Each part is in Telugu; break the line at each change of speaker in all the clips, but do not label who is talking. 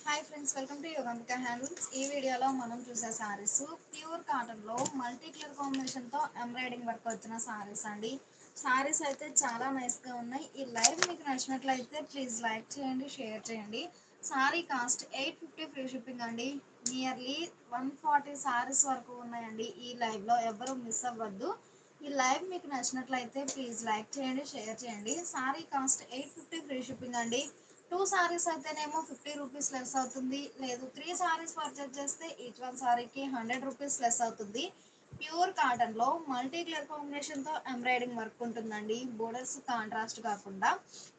Hi friends, welcome to Yogambika handlooms. ఈ వీడియోలో మనం చూసే సారీస్ ప్యూర్ కాటన్లో మల్టీ కలర్ కాంబినేషన్తో ఎంబ్రాయిడింగ్ వర్క్ వచ్చిన సారీస్ అండి. సారీస్ అయితే చాలా నైస్గా ఉన్నాయి. ఈ లైవ్ మీకు నచ్చినట్లయితే ప్లీజ్ లైక్ చేయండి, షేర్ చేయండి. సారీ కాస్ట్ 850 ఫ్రీ షిప్పింగ్ అండి. నియర్లీ 140 సారీస్ వరకు ఉన్నాయండి. ఈ లైవ్లో ఎవరు మిస్ అవ్వద్దు. ఈ లైవ్ మీకు నచ్చినట్లయితే ప్లీజ్ లైక్ చేయండి, షేర్ చేయండి. సారీ కాస్ట్ 850 ఫ్రీ షిప్పింగ్ అండి. 2 సారీస్ అయితేనేమో 50 రూపీస్ లెస్ అవుతుంది. లేదు 3 సారీస్ పర్చేజ్ చేస్తే ఈచ్ వన్ సారీకి 100 రూపీస్ లెస్ అవుతుంది. ప్యూర్ కాటన్లో మల్టీ కలర్ కాంబినేషన్తో ఎంబ్రాయిడింగ్ వర్క్ ఉంటుందండి. బోర్డర్స్ కాంట్రాస్ట్ కాకుండా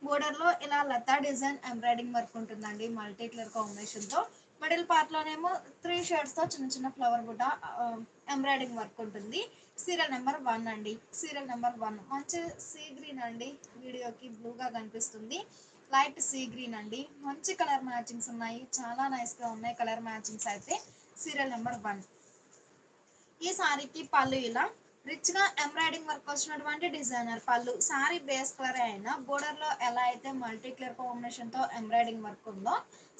బోర్డర్లో ఇలా లతా డిజైన్ ఎంబ్రాయిడింగ్ వర్క్ ఉంటుందండి మల్టీ కలర్ కాంబినేషన్తో. మిడిల్ పార్ట్లోనేమో 3 షేడ్స్తో చిన్న చిన్న ఫ్లవర్ బుట్ట ఎంబ్రాయిడింగ్ వర్క్ ఉంటుంది. సీరియల్ నెంబర్ 1 అండి. సీరియల్ నెంబర్ 1 మంచి సీ గ్రీన్ అండి. వీడియోకి బ్లూగా కనిపిస్తుంది. లైట్ సీ గ్రీన్ అండి. మంచి కలర్ మ్యాచింగ్స్ ఉన్నాయి. చాలా నైస్గా ఉన్నాయి కలర్ మ్యాచింగ్స్ అయితే. Serial number 1. ఈ సారీకి పళ్ళు ఇలా రిచ్గా ఎంబ్రాయిడింగ్ వర్క్ వచ్చినటువంటి డిజైనర్ పళ్ళు. సారీ బేస్ కలర్ అయినా బోర్డర్లో ఎలా అయితే మల్టీ కలర్ కాంబినేషన్తో ఎంబ్రాయిడింగ్ వర్క్ ఉందో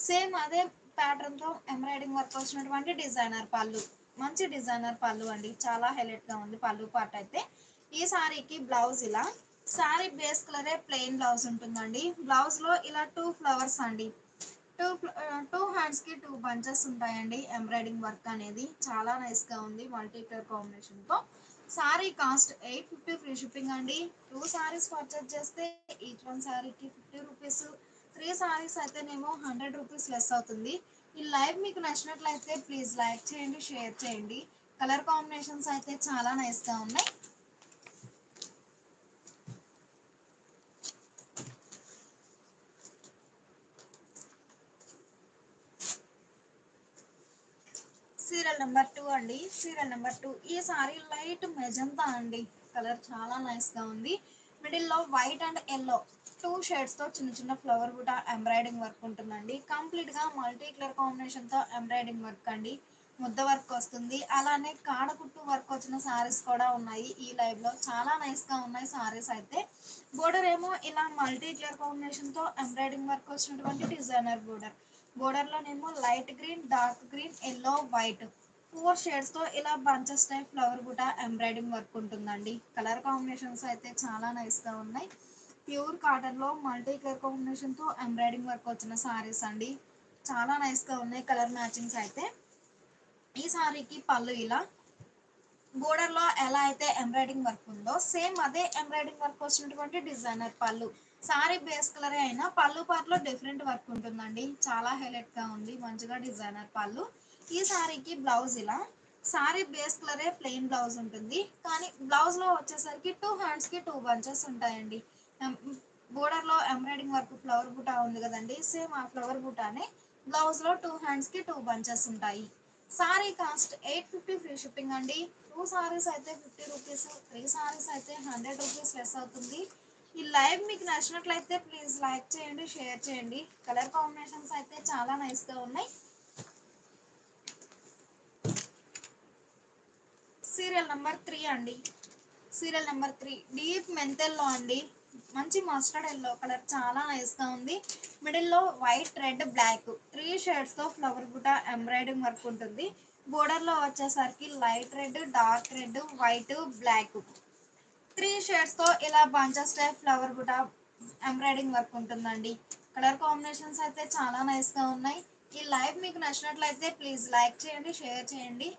సేమ్ అదే ప్యాటర్న్తో ఎంబ్రాయిడింగ్ వర్క్ వచ్చినటువంటి డిజైనర్ పళ్ళు. మంచి డిజైనర్ పళ్ళు అండి. చాలా హైలైట్గా ఉంది పళ్ళు పార్ట్ అయితే. ఈ సారీకి బ్లౌజ్ ఇలా సారీ బేస్ కలరే ప్లెయిన్ బ్లౌజ్ ఉంటుందండి. బ్లౌజ్లో ఇలా 2 ఫ్లవర్స్ అండి. టూ హ్యాండ్స్కి 2 బంచెస్ ఉంటాయండి. ఎంబ్రాయిడింగ్ వర్క్ అనేది చాలా నైస్గా ఉంది మల్టీ కలర్ కాంబినేషన్తో. సారీ కాస్ట్ 850 ఫ్రీ షిప్పింగ్ అండి. 2 సారీస్ పర్చేజ్ చేస్తే ఈచ్ వన్ సారీకి 50 రూపీస్. 3 సారీస్ అయితేనేమో 100 రూపీస్ లెస్ అవుతుంది. ఈ లైవ్ మీకు నచ్చినట్లయితే ప్లీజ్ లైక్ చేయండి, షేర్ చేయండి. కలర్ కాంబినేషన్స్ అయితే చాలా నైస్గా ఉన్నాయి. సీరియల్ నెంబర్ 2 అండి. Serial number 2. ఈ సారీ లైట్ మెజంతా అండి. కలర్ చాలా నైస్గా ఉంది. మిడిల్లో వైట్ అండ్ ఎల్లో 2 షేడ్స్తో చిన్న చిన్న ఫ్లవర్ బుట్ట ఎంబ్రాయిడింగ్ వర్క్ ఉంటుందండి. కంప్లీట్గా మల్టీ కలర్ కాంబినేషన్తో ఎంబ్రాయిడింగ్ వర్క్ అండి. ముద్ద వర్క్ వస్తుంది. అలానే కాడకుట్టు వర్క్ వచ్చిన సారీస్ కూడా ఉన్నాయి ఈ లైవ్లో. చాలా నైస్గా ఉన్నాయి సారీస్ అయితే. బోర్డర్ ఏమో ఇలా మల్టీ కలర్ కాంబినేషన్తో ఎంబ్రాయిడింగ్ వర్క్ వచ్చినటువంటి డిజైనర్ బోర్డర్. బోర్డర్లోనేమో light green, dark green, yellow, white 4 షేడ్స్తో ఇలా బంచెస్ టైప్ ఫ్లవర్ బుట్ట ఎంబ్రాయిడింగ్ వర్క్ ఉంటుందండి. కలర్ కాంబినేషన్స్ అయితే చాలా నైస్గా ఉన్నాయి. ప్యూర్ కాటన్లో మల్టీ కలర్ కాంబినేషన్తో ఎంబ్రాయిడింగ్ వర్క్ వచ్చిన సారీస్ అండి. చాలా నైస్గా ఉన్నాయి కలర్ మ్యాచింగ్స్ అయితే. ఈ సారీకి పళ్ళు ఇలా బోర్డర్లో ఎలా అయితే ఎంబ్రాయిడింగ్ వర్క్ ఉందో సేమ్ అదే ఎంబ్రాయిడింగ్ వర్క్ వచ్చినటువంటి డిజైనర్ పళ్ళు. సారీ బేస్ కలరే అయినా పళ్ళు పార్ట్లో డిఫరెంట్ వర్క్ ఉంటుందండి. చాలా హైలైట్గా ఉంది. మంచిగా డిజైనర్ పళ్ళు. ఈ సారీకి బ్లౌజ్ ఇలా సారీ బేస్ కలరే ప్లెయిన్ బ్లౌజ్ ఉంటుంది. కానీ బ్లౌజ్లో వచ్చేసరికి 2 హ్యాండ్స్కి 2 బంచెస్ ఉంటాయండి. బోర్డర్లో ఎంబ్రాయిడింగ్ వర్క్ ఫ్లవర్ బుటా ఉంది కదండి, సేమ్ ఆ ఫ్లవర్ బుటానే బ్లౌజ్లో 2 హ్యాండ్స్కి 2 బంచెస్ ఉంటాయి. సారీ కాస్ట్ 850 ఫ్రీ షిప్పింగ్ అండి. 2 సారీస్ అయితే 50 రూపీస్, 3 సారీస్ అయితే 100 రూపీస్ లెస్ అవుతుంది. ఈ లైవ్ మీకు నచ్చినట్లయితే ప్లీజ్ లైక్ చేయండి, షేర్ చేయండి. కలర్ కాంబినేషన్స్ అయితే చాలా నైస్గా ఉన్నాయి. సీరియల్ నెంబర్ 3 అండి. సీరియల్ నెంబర్ 3 డీప్ మెంతెల్లో అండి. మంచి మస్టర్డ్ ఎల్లో కలర్ చాలా నైస్గా ఉంది. మిడిల్లో వైట్, రెడ్, బ్లాక్ 3 షేడ్స్తో ఫ్లవర్ బుట్ట ఎంబ్రాయిడింగ్ వర్క్ ఉంటుంది. బోర్డర్లో వచ్చేసరికి light red, dark red, white, black 3 షేడ్స్తో ఇలా బంచెస్ టైప్ ఫ్లవర్ బుట్ట ఎంబ్రాయిడింగ్ వర్క్ ఉంటుందండి. కలర్ కాంబినేషన్స్ అయితే చాలా నైస్గా ఉన్నాయి. ఈ లైవ్ మీకు నచ్చినట్లయితే ప్లీజ్ లైక్ చేయండి, షేర్ చేయండి.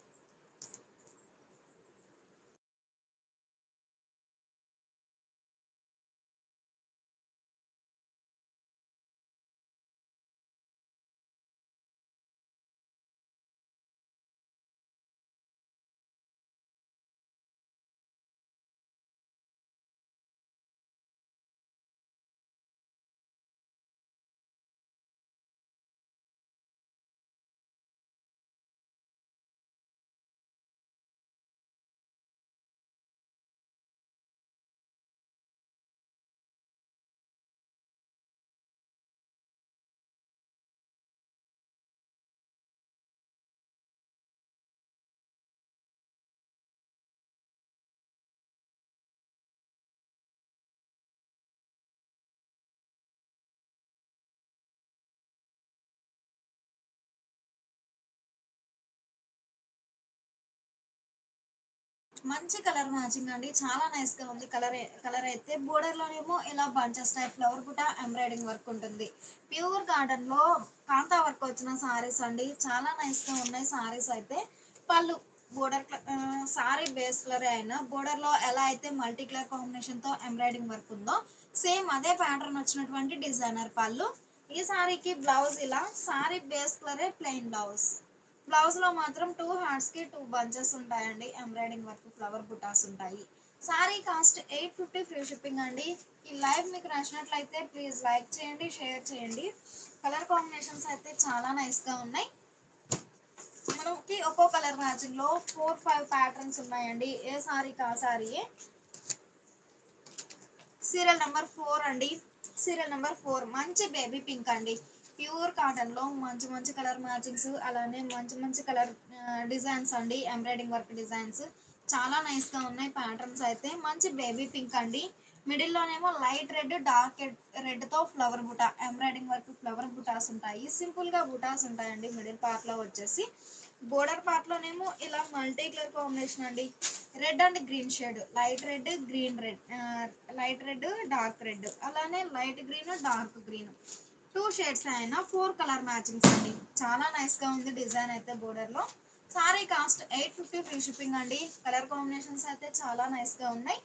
మంచి కలర్ మ్యాచింగ్ అండి, చాలా నైస్ గా ఉంది. కలర్ అయితే బోర్డర్ లోనేమో ఇలా బంచెస్ టైప్ ఫ్లవర్ బుట్ట ఎంబ్రాయిడింగ్ వర్క్ ఉంటుంది. ప్యూర్ గార్డెన్ లో కాంతా వర్క్ వచ్చిన సారీస్ అండి, చాలా నైస్ గా ఉన్నాయి సారీస్ అయితే. పళ్ళు బోర్డర్ సారీ బేస్ కలర్ అయినా బోర్డర్ లో ఎలా అయితే మల్టీ కలర్ కాంబినేషన్ తో ఎంబ్రాయిడింగ్ వర్క్ ఉందో సేమ్ అదే ప్యాటర్న్ వచ్చినటువంటి డిజైనర్ పళ్ళు. ఈ సారీకి బ్లౌజ్ ఇలా సారీ బేస్ కలరే ప్లెయిన్ బ్లౌజ్. బ్లౌజ్ లో మాత్రం 2 హ్యాండ్స్ కి 2 బంచెస్ ఉంటాయండి, ఎంబ్రాయిడింగ్ వర్క్ ఫ్లవర్ బుటాస్ ఉంటాయి. సారీ కాస్ట్ 850 ఫ్రీ షిప్పింగ్ అండి. ఈ లైవ్ మీకు నచ్చినట్లయితే ప్లీజ్ లైక్ చేయండి, షేర్ చేయండి. కలర్ కాంబినేషన్స్ అయితే చాలా నైస్ గా ఉన్నాయి. మనకి ఒక్కో కలర్ మ్యాచింగ్ లో 4-5 ప్యాటర్న్స్ ఉన్నాయండి, ఏ సారీకి ఆ సారీయే. సీరియల్ నెంబర్ 4 అండి. సీరియల్ నెంబర్ 4 మంచి బేబీ పింక్ అండి. ప్యూర్ కాటన్ లో మంచి మంచి కలర్ మ్యాచింగ్స్, అలానే మంచి మంచి కలర్ డిజైన్స్ అండి, ఎంబ్రాయిడింగ్ వర్క్ డిజైన్స్ చాలా నైస్ గా ఉన్నాయి. ప్యాటర్న్స్ అయితే మంచి బేబీ పింక్ అండి. మిడిల్ లోనేమో లైట్ రెడ్, డార్క్ రెడ్ తో ఫ్లవర్ బుటా ఎంబ్రాయిడింగ్ వర్క్ ఫ్లవర్ బుటాస్ ఉంటాయి. సింపుల్ గా బుటాస్ ఉంటాయండి మిడిల్ పార్ట్ లో వచ్చేసి. బోర్డర్ పార్ట్ లోనేమో ఇలా మల్టీ కలర్ కాంబినేషన్ అండి, red and green shade, light red green red, light red dark red, అలానే light green dark green, 2 shades అయినా 4 కలర్ మ్యాచింగ్స్ అండి. చాలా నైస్ గా ఉంది డిజైన్ అయితే బోర్డర్ లో. సారీ కాస్ట్ 850 ఫ్రీ షిప్పింగ్ అండి. కలర్ కాంబినేషన్స్ అయితే చాలా నైస్ గా ఉన్నాయి.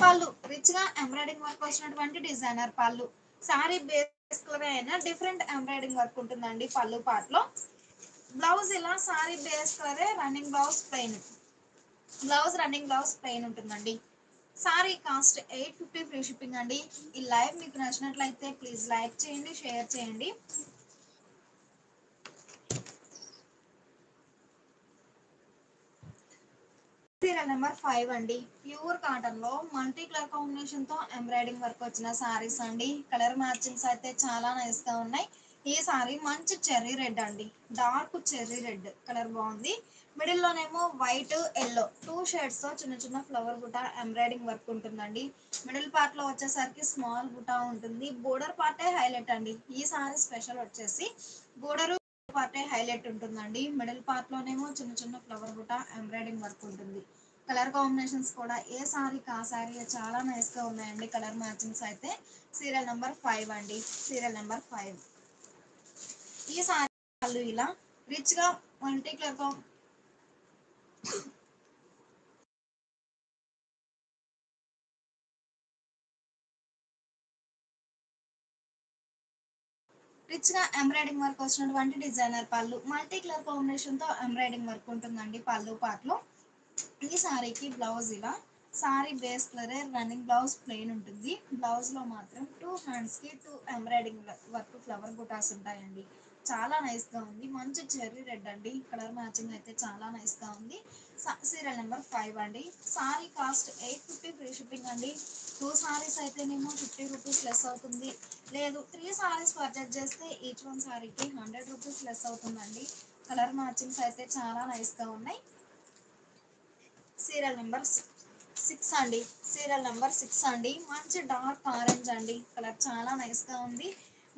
పళ్ళు రిచ్ గా ఎంబ్రాయిడింగ్ వర్క్ వచ్చినటువంటి డిజైనర్ పళ్ళు. సారీ బేస్ కలర్ అయినా డిఫరెంట్ ఎంబ్రాయిడింగ్ వర్క్ ఉంటుందండి పళ్ళు పార్ట్ లో. బ్లౌజ్ ఇలా సారీ బేస్ కలరే running blouse plain. Running blouse plain ఉంటుందండి. సారీ కాస్ట్ 850 ఫ్రీ షిప్పింగ్ అండి. ఈ లైవ్ మీకు నచ్చినట్లయితే ప్లీజ్ లైక్ చేయండి, షేర్ చేయండి. సీరియల్ నెంబర్ 5 అండి. ప్యూర్ కాటన్ లో మల్టీ కలర్ కాంబినేషన్ తో ఎంబ్రాయిడింగ్ వర్క్ వచ్చిన సారీస్ అండి. కలర్ మ్యాచింగ్స్ అయితే చాలా నైస్ గా ఉన్నాయి. ఈ సారీ మంచి చెర్రీ రెడ్ అండి, డార్క్ చెర్రీ రెడ్ కలర్ బాగుంది. మిడిల్ లోనేమో వైట్ ఎల్లో 2 షేడ్స్ తో చిన్న చిన్న ఫ్లవర్ బుటా ఎంబ్రాయిడింగ్ వర్క్ ఉంటుందండి. మిడిల్ పార్ట్ లో వచ్చేసరికి స్మాల్ బుటా ఉంటుంది. బోర్డర్ పార్టే హైలైట్ అండి. ఈ సారీ స్పెషల్ వచ్చేసి బోర్డర్ పార్టే హైలైట్ ఉంటుందండి. మిడిల్ పార్ట్ లోనేమో చిన్న చిన్న ఫ్లవర్ బుటా ఎంబ్రాయిడింగ్ వర్క్ ఉంటుంది. కలర్ కాంబినేషన్స్ కూడా ఏ సారీకి ఆ సారీ చాలా నైస్ గా ఉన్నాయండి. కలర్ మ్యాచింగ్స్ అయితే సీరియల్ నెంబర్ 5 అండి. సీరియల్ నెంబర్ 5 ఈ సారీ వాళ్ళు ఇలా రిచ్ గా మల్టీ కలర్ రిచ్ గా ఎంబ్రాయిడింగ్ వర్క్ వచ్చినటువంటి డిజైనర్ పళ్ళు, మల్టీ కలర్ కాంబినేషన్ తో ఎంబ్రాయిడింగ్ వర్క్ ఉంటుందండి పళ్ళు పార్ట్ లో. ఈ సారీకి బ్లౌజ్ ఇలా సారీ బేస్ కలరే రన్నింగ్ బ్లౌజ్ ప్లెయిన్ ఉంటుంది. బ్లౌజ్ లో మాత్రం 2 హ్యాండ్స్ కి 2 ఎంబ్రాయిడింగ్ వర్క్ ఫ్లవర్ బుటాస్ ఉంటాయండి. చాలా నైస్ గా ఉంది. మంచి చెర్రీ రెడ్ అండి, కలర్ మ్యాచింగ్ అయితే చాలా నైస్ గా ఉంది. సీరియల్ నెంబర్ 5 అండి. సారీ కాస్ట్ 850 ఫ్రీ షిప్పింగ్ అండి. 2 సారీస్ అయితేనేమో 50 రూపీస్ లెస్ అవుతుంది. లేదు 3 సారీస్ పర్చేజ్ చేస్తే ఈచ్ వన్ సారీకి 100 రూపీస్ లెస్ అవుతుందండి. కలర్ మ్యాచింగ్స్ అయితే చాలా నైస్ గా ఉన్నాయి. సీరియల్ నెంబర్ 6 అండి. సీరియల్ నెంబర్ 6 అండి. మంచి డార్క్ ఆరెంజ్ అండి, కలర్ చాలా నైస్ గా ఉంది.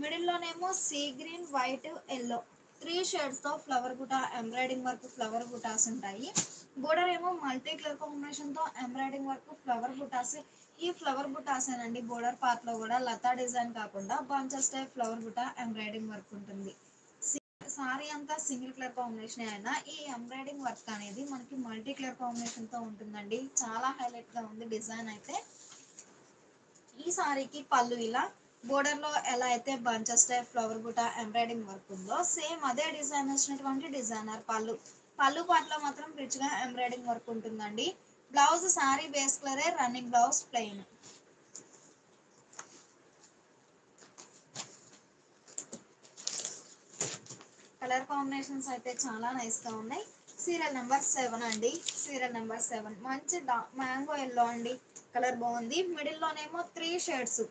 మిడిల్ లోనేమో sea green white yellow 3 shades తో ఫ్లవర్ బుటా ఎంబ్రాయిడింగ్ వర్క్ ఫ్లవర్ బుటాస్ ఉంటాయి. బోర్డర్ ఏమో మల్టీ కలర్ కాంబినేషన్ తో ఎంబ్రాయిడింగ్ వర్క్ ఫ్లవర్ బుటాస్. ఈ ఫ్లవర్ బుటాస్ అండి బోర్డర్ పార్ట్ లో కూడా లతా డిజైన్ కాకుండా బంచెస్ టైప్ ఫ్లవర్ బుటా ఎంబ్రాయిడింగ్ వర్క్ ఉంటుంది. సారీ అంతా సింగిల్ కలర్ కాంబినేషన్ అయినా ఈ ఎంబ్రాయిడింగ్ వర్క్ అనేది మనకి మల్టీ కలర్ కాంబినేషన్ తో ఉంటుందండి. చాలా హైలైట్ గా ఉంది డిజైన్ అయితే. ఈ సారీకి పళ్ళు ఇలా బోర్డర్ లో ఎలా అయితే బంచెస్ టైప్ ఫ్లవర్ బుటా ఎంబ్రాయిడింగ్ వర్క్ ఉందో సేమ్ అదే డిజైన్ వచ్చినటువంటి డిజైనర్ పళ్ళు. పళ్ళు పార్ట్ లో మాత్రం రిచ్ గా ఎంబ్రాయిడింగ్ వర్క్ ఉంటుందండి. బ్లౌజ్ సారీ బేస్ కలరే running blouse plain. Colour combinations అయితే చాలా నైస్ గా ఉన్నాయి. సీరియల్ నెంబర్ 7 అండి. సీరియల్ నెంబర్ 7 మంచి మ్యాంగో ఎల్లో అండి, కలర్ బాగుంది. మిడిల్ లోనేమో 3 shades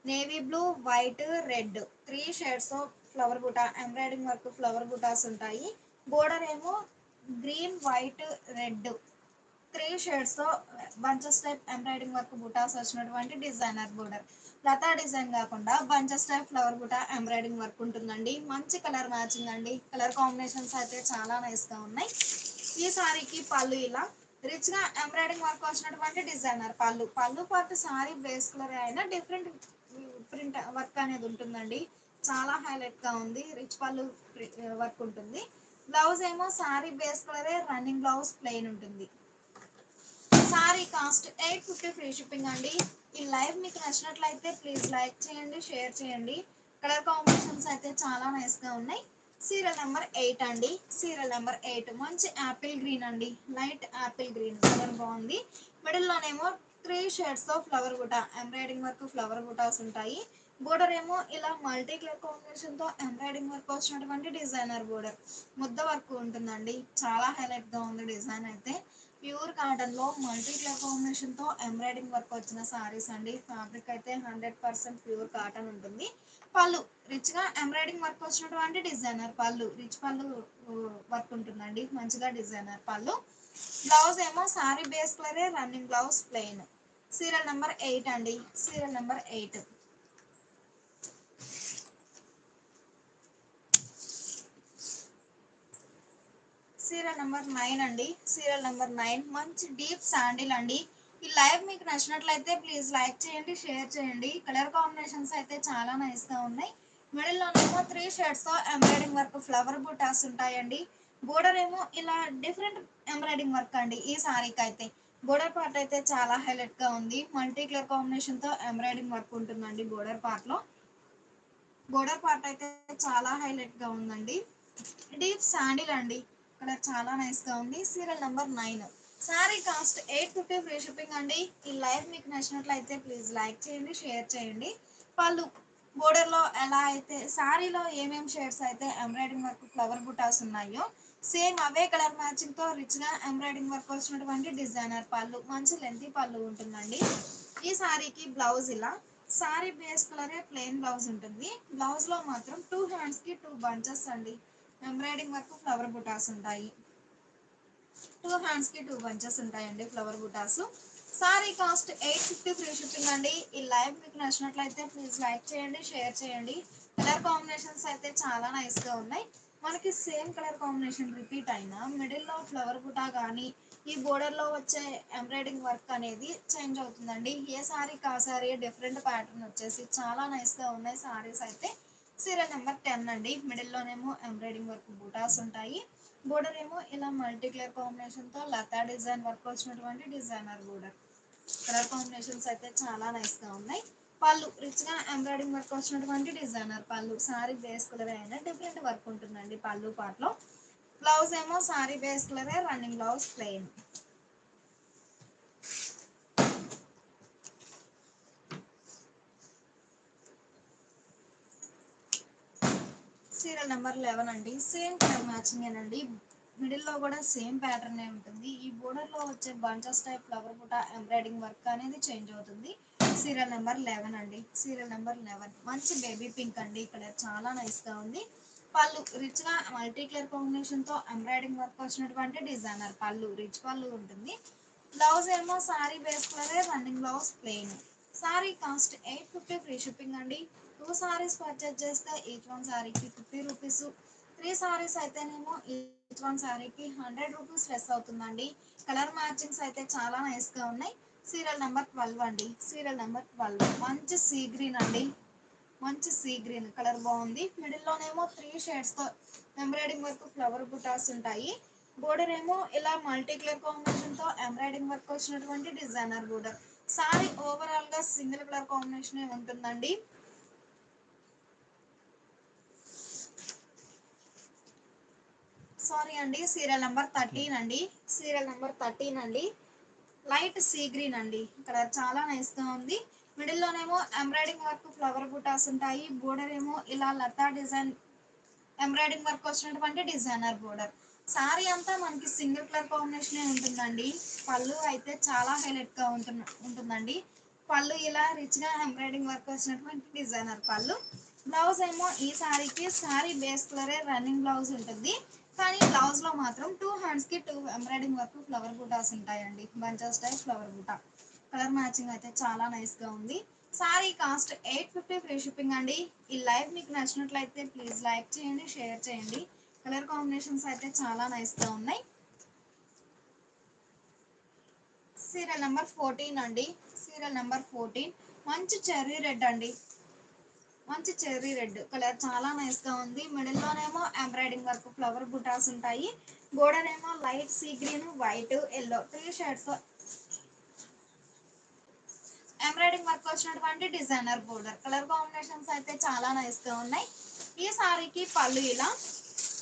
navy blue white red 3 shades flower బుటా ఎంబ్రాయిడింగ్ వర్క్ ఫ్లవర్ బుటాస్ ఉంటాయి. బోర్డర్ ఏమో గ్రీన్ వైట్ రెడ్ 3 షేడ్స్ తో బంచెస్ టైప్ ఎంబ్రాయిడింగ్ వర్క్ బుటాస్ వచ్చినటువంటి డిజైనర్ బోర్డర్. లతా డిజైన్ కాకుండా బంచెస్ టైప్ ఫ్లవర్ బుటా ఎంబ్రాయిడింగ్ వర్క్ ఉంటుందండి. మంచి కలర్ మ్యాచింగ్ అండి. కలర్ కాంబినేషన్స్ అయితే చాలా నైస్ గా ఉన్నాయి. ఈ సారీకి పళ్ళు ఇలా రిచ్ గా ఎంబ్రాయిడింగ్ వర్క్ వచ్చినటువంటి డిజైనర్ పళ్ళు. పళ్ళు పాటు సారీ బేస్ కలర్ అయినా డిఫరెంట్ ప్రింట్ వర్క్ అనేది ఉంటుందండి. చాలా హైలైట్ గా ఉంది. రిచ్ పళ్ళు వర్క్ ఉంటుంది. బ్లౌజ్ ఏమో సారీ బేస్ కలరే, రన్నింగ్ బ్లౌజ్ ప్లెయిన్ ఉంటుంది. సారీ కాస్ట్ 850 ఫ్రీ షిప్పింగ్ అండి. ఈ లైవ్ మీకు నచ్చినట్లయితే ప్లీజ్ లైక్ చేయండి, షేర్ చేయండి. కలర్ కాంబినేషన్స్ అయితే చాలా నైస్ గా ఉన్నాయి. సీరియల్ నెంబర్ 8 అండి. సీరియల్ నెంబర్ 8 మంచి యాపిల్ గ్రీన్ అండి. లైట్ యాపిల్ గ్రీన్ కలర్ బాగుంది. మిడిల్ లోనేమో 3 షేడ్స్ తో ఫ్లవర్ బుటా, ఎంబ్రాయిడింగ్ వర్క్ ఫ్లవర్ బుటాస్ ఉంటాయి. బోర్డర్ ఏమో ఇలా మల్టీ కలర్ కాంబినేషన్ తో ఎంబ్రాయిడింగ్ వర్క్ వచ్చినటువంటి డిజైనర్ బోర్డర్. ముద్ద వర్క్ ఉంటుందండి. చాలా హైలైట్ గా ఉంది డిజైన్ అయితే. ప్యూర్ కాటన్ లో మల్టీ కలర్ కాంబినేషన్ తో ఎంబ్రాయిడింగ్ వర్క్ వచ్చిన సారీస్ అండి. ఫ్యాబ్రిక్ అయితే 100% ప్యూర్ కాటన్ ఉంటుంది. పళ్ళు రిచ్ గా ఎంబ్రాయిడింగ్ వర్క్ వచ్చినటువంటి డిజైనర్ పళ్ళు. రిచ్ పళ్ళు వర్క్ ఉంటుందండి. మంచిగా డిజైనర్ పళ్ళు. బ్లౌజ్ ఏమో సారీ బేస్ కలరే, running blouse plain. Serial number 8 అండి. Serial number 8. సీరియల్ నెంబర్ 9 అండి. సీరియల్ నెంబర్ 9 మంచి డీప్ శాండిల్ అండి. ఈ లైవ్ మీకు నచ్చినట్లయితే ప్లీజ్ లైక్ చేయండి, షేర్ చేయండి. కలర్ కాంబినేషన్స్ అయితే చాలా నైస్ గా ఉన్నాయి. మిడిల్ లోనేమో 3 షేడ్స్ తో ఎంబ్రాయిడింగ్ వర్క్ ఫ్లవర్ బుటాస్ ఉంటాయండి. బోర్డర్ ఏమో ఇలా డిఫరెంట్ ఎంబ్రాయిడింగ్ వర్క్ అండి. ఈ సారీకి అయితే బోర్డర్ పార్ట్ అయితే చాలా హైలైట్ గా ఉంది. మల్టీ కలర్ కాంబినేషన్ తో ఎంబ్రాయిడింగ్ వర్క్ ఉంటుందండి. బోర్డర్ పార్ట్ అయితే చాలా హైలైట్ గా ఉందండి. డీప్ శాండిల్ అండి. కలర్ చాలా నైస్ గా ఉంది. Serial number 9. Sorry cost 850 free shipping అండి. ఈ లైవ్ మీకు నచ్చినట్లయితే ప్లీజ్ లైక్ చేయండి, షేర్ చేయండి. పళ్ళు బోర్డర్ లో ఎలా అయితే సారీలో ఏమేమి షేడ్స్ అయితే ఎంబ్రాయిడింగ్ వర్క్ ఫ్లవర్ బుటాస్ ఉన్నాయో సేమ్ అవే కలర్ మ్యాచింగ్ తో రిచ్ గా ఎంబ్రాయిడింగ్ వర్క్ వచ్చినటువంటి డిజైనర్ పళ్ళు. మంచి లెంతీ పళ్ళు ఉంటుందండి. ఈ సారీకి బ్లౌజ్ ఇలా సారీ బేస్ కలరే ప్లెయిన్ బ్లౌజ్ ఉంటుంది. బ్లౌజ్ లో మాత్రం 2 హ్యాండ్స్ కి 2 బంచెస్ అండి ఎంబ్రాయిడింగ్ వర్క్ ఫ్లవర్ బుటాస్ ఉంటాయి. 2 హ్యాండ్స్ కి 2 బంచెస్ ఉంటాయండి ఫ్లవర్ బుటాస్. సారీ కాస్ట్ 850 ఫ్రీ షిప్పింగ్ అండి. ఈ లైవ్ మీకు నచ్చినట్లయితే ప్లీజ్ లైక్ చేయండి, షేర్ చేయండి. కలర్ కాంబినేషన్స్ అయితే చాలా నైస్ గా ఉన్నాయి. మనకి సేమ్ కలర్ కాంబినేషన్ రిపీట్ అయినా మిడిల్ లో ఫ్లవర్ బుటా కానీ ఈ బోర్డర్ లో వచ్చే ఎంబ్రాయిడింగ్ వర్క్ అనేది చేంజ్ అవుతుందండి. ఏ సారీ కా సారీ డిఫరెంట్ ప్యాటర్న్ వచ్చేసి చాలా నైస్ గా ఉన్నాయి సారీస్ అయితే. సీరియల్ నెంబర్ 10 అండి. మిడిల్ లోనేమో ఎంబ్రాయిడింగ్ వర్క్ బూటాస్ ఉంటాయి. బోర్డర్ ఏమో ఇలా మల్టీ కలర్ కాంబినేషన్ తో లతా డిజైన్ వర్క్ వచ్చినటువంటి డిజైనర్ బోర్డర్. కలర్ కాంబినేషన్స్ అయితే చాలా నైస్ గా ఉన్నాయి. పళ్ళు రిచ్ గా ఎంబ్రాయిడింగ్ వర్క్ వచ్చినటువంటి డిజైనర్ పళ్ళు. సారీ బేస్ కలర్ అయినా డిఫరెంట్ వర్క్ ఉంటుందండి పళ్ళు పార్ట్ లో. బ్లౌజ్ ఏమో సారీ బేస్ కలరే, running blouse plain. Serial number 11 అండి. సేమ్ కలర్ మ్యాచింగ్ ఏనండి. మిడిల్ లో కూడా సేమ్ ప్యాటర్న్ ఉంటుంది. ఈ బోర్డర్ లో వచ్చే బంచెస్ టైప్ ఫ్లవర్ బుటా ఎంబ్రాయిడింగ్ వర్క్ అనేది చేంజ్ అవుతుంది. సీరియల్ నెంబర్ 11 అండి. సీరియల్ నెంబర్ 11 మంచి బేబీ పింక్ అండి. కలర్ చాలా నైస్ గా ఉంది. పళ్ళు రిచ్ గా మల్టీ కలర్ కాంబినేషన్ తో ఎంబ్రాయిడింగ్ వర్క్ వచ్చినటువంటి డిజైనర్ పళ్ళు. రిచ్ పళ్ళు ఉంటుంది. బ్లౌజ్ ఏమో సారీ బేస్ కలరే, running blouse plain. Sari cost 850 free shipping అండి. 2 సారీస్ పర్చేజ్ చేస్తే ఈచ్ వన్ సారీకి 50 రూపీస్. 3 సారీస్ అయితేనేమో ఈచ్ వన్ సారీకి 100 రూపీస్ లెస్ అవుతుందండి. కలర్ మ్యాచింగ్స్ అయితే చాలా నైస్ గా ఉన్నాయి. సీరియల్ నెంబర్ 12 అండి. సీరియల్ నెంబర్ 12 మంచి సీ గ్రీన్ అండి. మంచి సీ గ్రీన్ కలర్ బాగుంది. మిడిల్ లోనేమో 3 షేడ్స్ తో ఎంబ్రాయిడింగ్ వర్క్ ఫ్లవర్ బుటాస్ ఉంటాయి. బోర్డర్ ఏమో ఇలా మల్టీ కలర్ కాంబినేషన్ తో ఎంబ్రాయిడింగ్ వర్క్ వచ్చినటువంటి డిజైనర్ బోర్డర్. సారీ ఓవరాల్ గా సింగిల్ కలర్ కాంబినేషన్ ఉంటుందండి. సారీ అండి. సీరియల్ నెంబర్ 13 అండి. సీరియల్ నెంబర్ 13 అండి. లైట్ సీ గ్రీన్ అండి. కలర్ చాలా నైస్ గా ఉంది. మిడిల్ లోనేమో ఎంబ్రాయిడింగ్ వర్క్ ఫ్లవర్ బుటాస్ ఉంటాయి. బోర్డర్ ఏమో ఇలా లతా డిజైన్ ఎంబ్రాయిడింగ్ వర్క్ వచ్చినటువంటి డిజైనర్ బోర్డర్. సారీ అంతా మనకి సింగిల్ కలర్ కాంబినేషన్ ఉంటుందండి. పళ్ళు అయితే చాలా హైలైట్ గా ఉంటుందండి. పళ్ళు ఇలా రిచ్ గా ఎంబ్రాయిడింగ్ వర్క్ వచ్చినటువంటి డిజైనర్ పళ్ళు. బ్లౌజ్ ఏమో ఈ సారీకి సారీ బేస్ కలరే, రన్నింగ్ బ్లౌజ్ ఉంటుంది. కానీ బ్లౌజ్ లో మాత్రం 2 హ్యాండ్స్ కి 2 ఎంబ్రాయిడింగ్ వర్క్ ఫ్లవర్ బుటాస్ ఉంటాయండి. బంచెస్ టైప్ ఫ్లవర్ బుటా. కలర్ మ్యాచింగ్ అయితే చాలా నైస్ గా ఉంది. సారీ కాస్ట్ 850 ఫ్రీ షిప్పింగ్ అండి. ఈ లైవ్ మీకు నచ్చినట్లయితే ప్లీజ్ లైక్ చేయండి, షేర్ చేయండి. కలర్ కాంబినేషన్స్ అయితే చాలా నైస్ గా ఉన్నాయి. సీరియల్ నెంబర్ 14 అండి. సీరియల్ నెంబర్ 14 మంచి చెర్రీ రెడ్ అండి. మంచి చెర్రీ రెడ్ కలర్ చాలా నైస్ గా ఉంది. మిడిల్ లోనేమో ఎంబ్రాయిడింగ్ వర్క్ ఫ్లవర్ బుటాస్ ఉంటాయి. బోర్డర్ ఏమో light sea green, white, yellow 3 shades embroidering work వచ్చినటువంటి డిజైనర్ బోర్డర్. కలర్ కాంబినేషన్స్ అయితే చాలా నైస్ గా ఉన్నాయి. ఈ సారీకి పళ్ళు ఇలా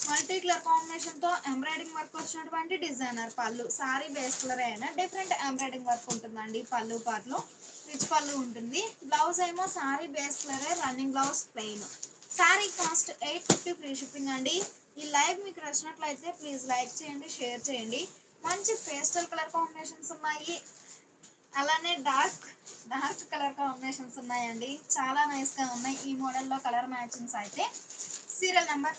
మల్టీ కలర్ కాంబినేషన్ తో ఎంబ్రాయిడింగ్ వర్క్ వచ్చినటువంటి డిజైనర్ పళ్ళు. సారీ బేస్ కలర్ అయినా డిఫరెంట్ ఎంబ్రాయిడింగ్ వర్క్ ఉంటుందండి. పళ్ళు పాటలో రిచ్ పళ్ళు ఉంటుంది. బ్లౌజ్ ఏమో సారీ బేస్ కలరే, running blouse plain. Sari cost 850 free shipping అండి. ఈ లైవ్ మీకు నచ్చినట్లయితే ప్లీజ్ లైక్ చేయండి, షేర్ చేయండి. మంచి పేస్టల్ కలర్ కాంబినేషన్స్ ఉన్నాయి. అలానే డార్క్ కలర్ కాంబినేషన్స్ ఉన్నాయండి. చాలా నైస్ గా ఉన్నాయి ఈ మోడల్లో కలర్ మ్యాచింగ్స్ అయితే. సీరియల్ నెంబర్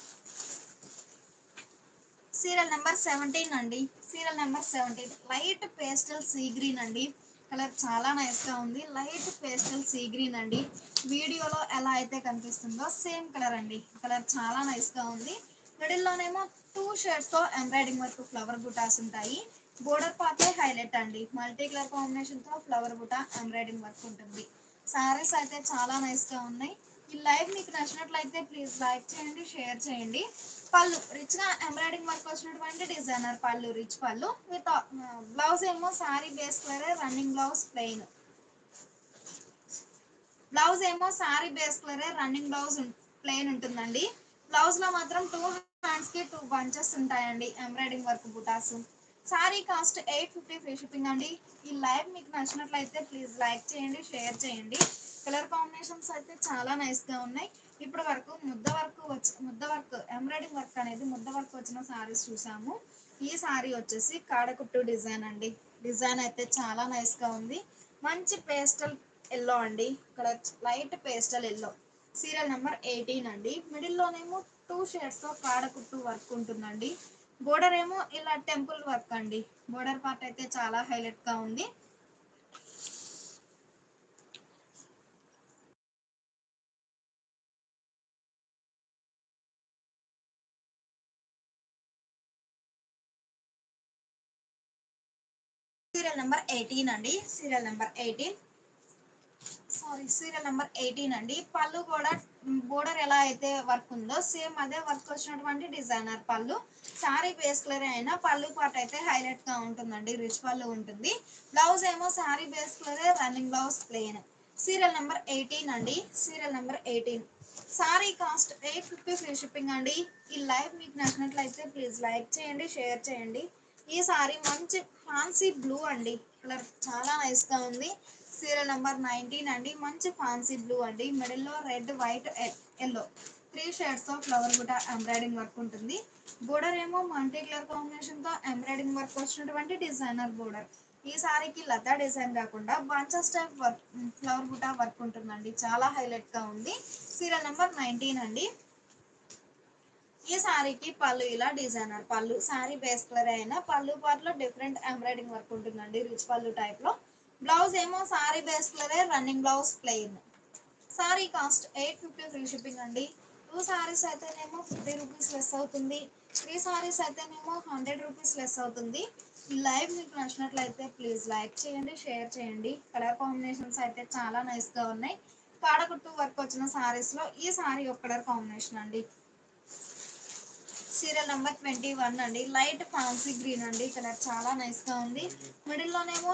17 అండి. Serial number 17 light pastel see green అండి. కలర్ చాలా నైస్ గా ఉంది. లైట్ పేస్టల్ సీ గ్రీన్ అండి. వీడియోలో ఎలా అయితే కనిపిస్తుందో సేమ్ కలర్ అండి. కలర్ చాలా నైస్ గా ఉంది. మిడిల్ లోనేమో 2 షేడ్స్ తో ఎంబ్రాయిడింగ్ వర్క్ ఫ్లవర్ బుటాస్ ఉంటాయి. బోర్డర్ పార్టే హైలైట్ అండి. మల్టీ కలర్ కాంబినేషన్ తో ఫ్లవర్ బుటా ఎంబ్రాయిడింగ్ వర్క్ ఉంటుంది. సారీస్ అయితే చాలా నైస్ గా ఉన్నాయి. ఈ లైవ్ మీకు నచ్చినట్లయితే ప్లీజ్ లైక్ చేయండి, షేర్ చేయండి. పళ్ళు రిచ్ గా ఎంబ్రాయిడింగ్ వర్క్ వచ్చినటువంటి డిజైనర్ పళ్ళు, రిచ్ పళ్ళు విత్ బ్లౌజ్ ఏమో sari base colour, running blouse plain. Blouse ఏమో sari base colour, running blouse plain ఉంటుందండి. బ్లౌజ్ లో మాత్రం 2 హ్యాండ్స్ కి 2 బంచెస్ ఉంటాయండి ఎంబ్రాయిడింగ్ వర్క్ బుటాస్. సారీ కాస్ట్ 850 ఫ్రీ షిప్పింగ్ అండి. ఈ లైవ్ మీకు నచ్చినట్లయితే ప్లీజ్ లైక్ చేయండి, షేర్ చేయండి. కలర్ కాంబినేషన్స్ అయితే చాలా నైస్ గా ఉన్నాయి. ఇప్పటి వరకు ముద్ద వర్క్ ఎంబ్రాయిడింగ్ వర్క్ అనేది ముద్ద వర్క్ వచ్చిన సారీస్ చూసాము. ఈ సారీ వచ్చేసి కాడకుట్టు డిజైన్ అండి. డిజైన్ అయితే చాలా నైస్ గా ఉంది. మంచి పేస్టల్ ఎల్లో అండి. Colour light pastel yellow. Serial number 18 అండి. మిడిల్ లోనేమో 2 షేడ్స్ తో కాడకుట్టు వర్క్ ఉంటుందండి. బోర్డర్ ఏమో ఇలా టెంపుల్ వర్క్ అండి. బోర్డర్ పార్ట్ అయితే చాలా హైలైట్ గా ఉంది. సీరియల్ నెంబర్ 18 అండి. సీరియల్ నెంబర్ 18 అండి. పళ్ళు కూడా బోర్డర్ ఎలా అయితే వర్క్ ఉందో సేమ్ అదే వర్క్ వచ్చినటువంటి డిజైనర్ పళ్ళు. సారీ బేస్ కలర్ అయినా పళ్ళు పార్ట్ అయితే హైలైట్ గా ఉంటుందండి. రిచ్ పళ్ళు ఉంటుంది. బ్లౌజ్ ఏమో సారీ బేస్ కలరే, running blouse plain. Serial number 18 అండి. Serial number 18 sorry cost 850 free shipping అండి. ఈ లైవ్ మీకు నచ్చినట్లయితే ప్లీజ్ లైక్ చేయండి, షేర్ చేయండి. ఈ సారీ మంచి ఫ్యాన్సీ బ్లూ అండి. కలర్ చాలా నైస్ గా ఉంది. సీరియల్ నెంబర్ 19 అండి. మంచి ఫ్యాన్సీ బ్లూ అండి. మిడిల్ లో రెడ్, వైట్, ఎల్లో 3 షేడ్స్ తో ఫ్లవర్ బుటా ఎంబ్రాయిడింగ్ వర్క్ ఉంటుంది. బోర్డర్ ఏమో మల్టీ కలర్ కాంబినేషన్ తో ఎంబ్రాయిడింగ్ వర్క్ వచ్చినటువంటి డిజైనర్ బోర్డర్. ఈ సారీకి లతా డిజైన్ కాకుండా బంచెస్ టైప్ వర్క్ ఫ్లవర్ బుటా వర్క్ ఉంటుందండి. చాలా హైలైట్ గా ఉంది. సీరియల్ నెంబర్ 19 అండి. ఈ సారీకి పళ్ళు ఇలా డిజైనర్ పళ్ళు. సారీ బేస్ కలర్ అయినా పళ్ళు పార్ట్ లో డిఫరెంట్ ఎంబ్రాయిడింగ్ వర్క్ ఉంటుందండి. రిచ్ పళ్ళు టైప్ లో. బ్లౌజ్ ఏమో సారీ బేస్ కలరే, running blouse plain. Sari cost 850 free shipping అండి. 2 సారీస్ అయితేనేమో 50 రూపీస్ లెస్ అవుతుంది. 3 సారీస్ అయితేనేమో 100 రూపీస్ లెస్ అవుతుంది. ఈ లైవ్ మీకు నచ్చినట్లయితే ప్లీజ్ లైక్ చేయండి, షేర్ చేయండి. కలర్ కాంబినేషన్స్ అయితే చాలా నైస్ గా ఉన్నాయి. కాడకుట్టు వర్క్ వచ్చిన సారీస్ లో ఈ సారీ ఒక కలర్ కాంబినేషన్ అండి. సీరియల్ నెంబర్ 21 అండి. లైట్ ఫ్యాన్సీ గ్రీన్ అండి. కలర్ చాలా నైస్ గా ఉంది. మిడిల్ లోనేమో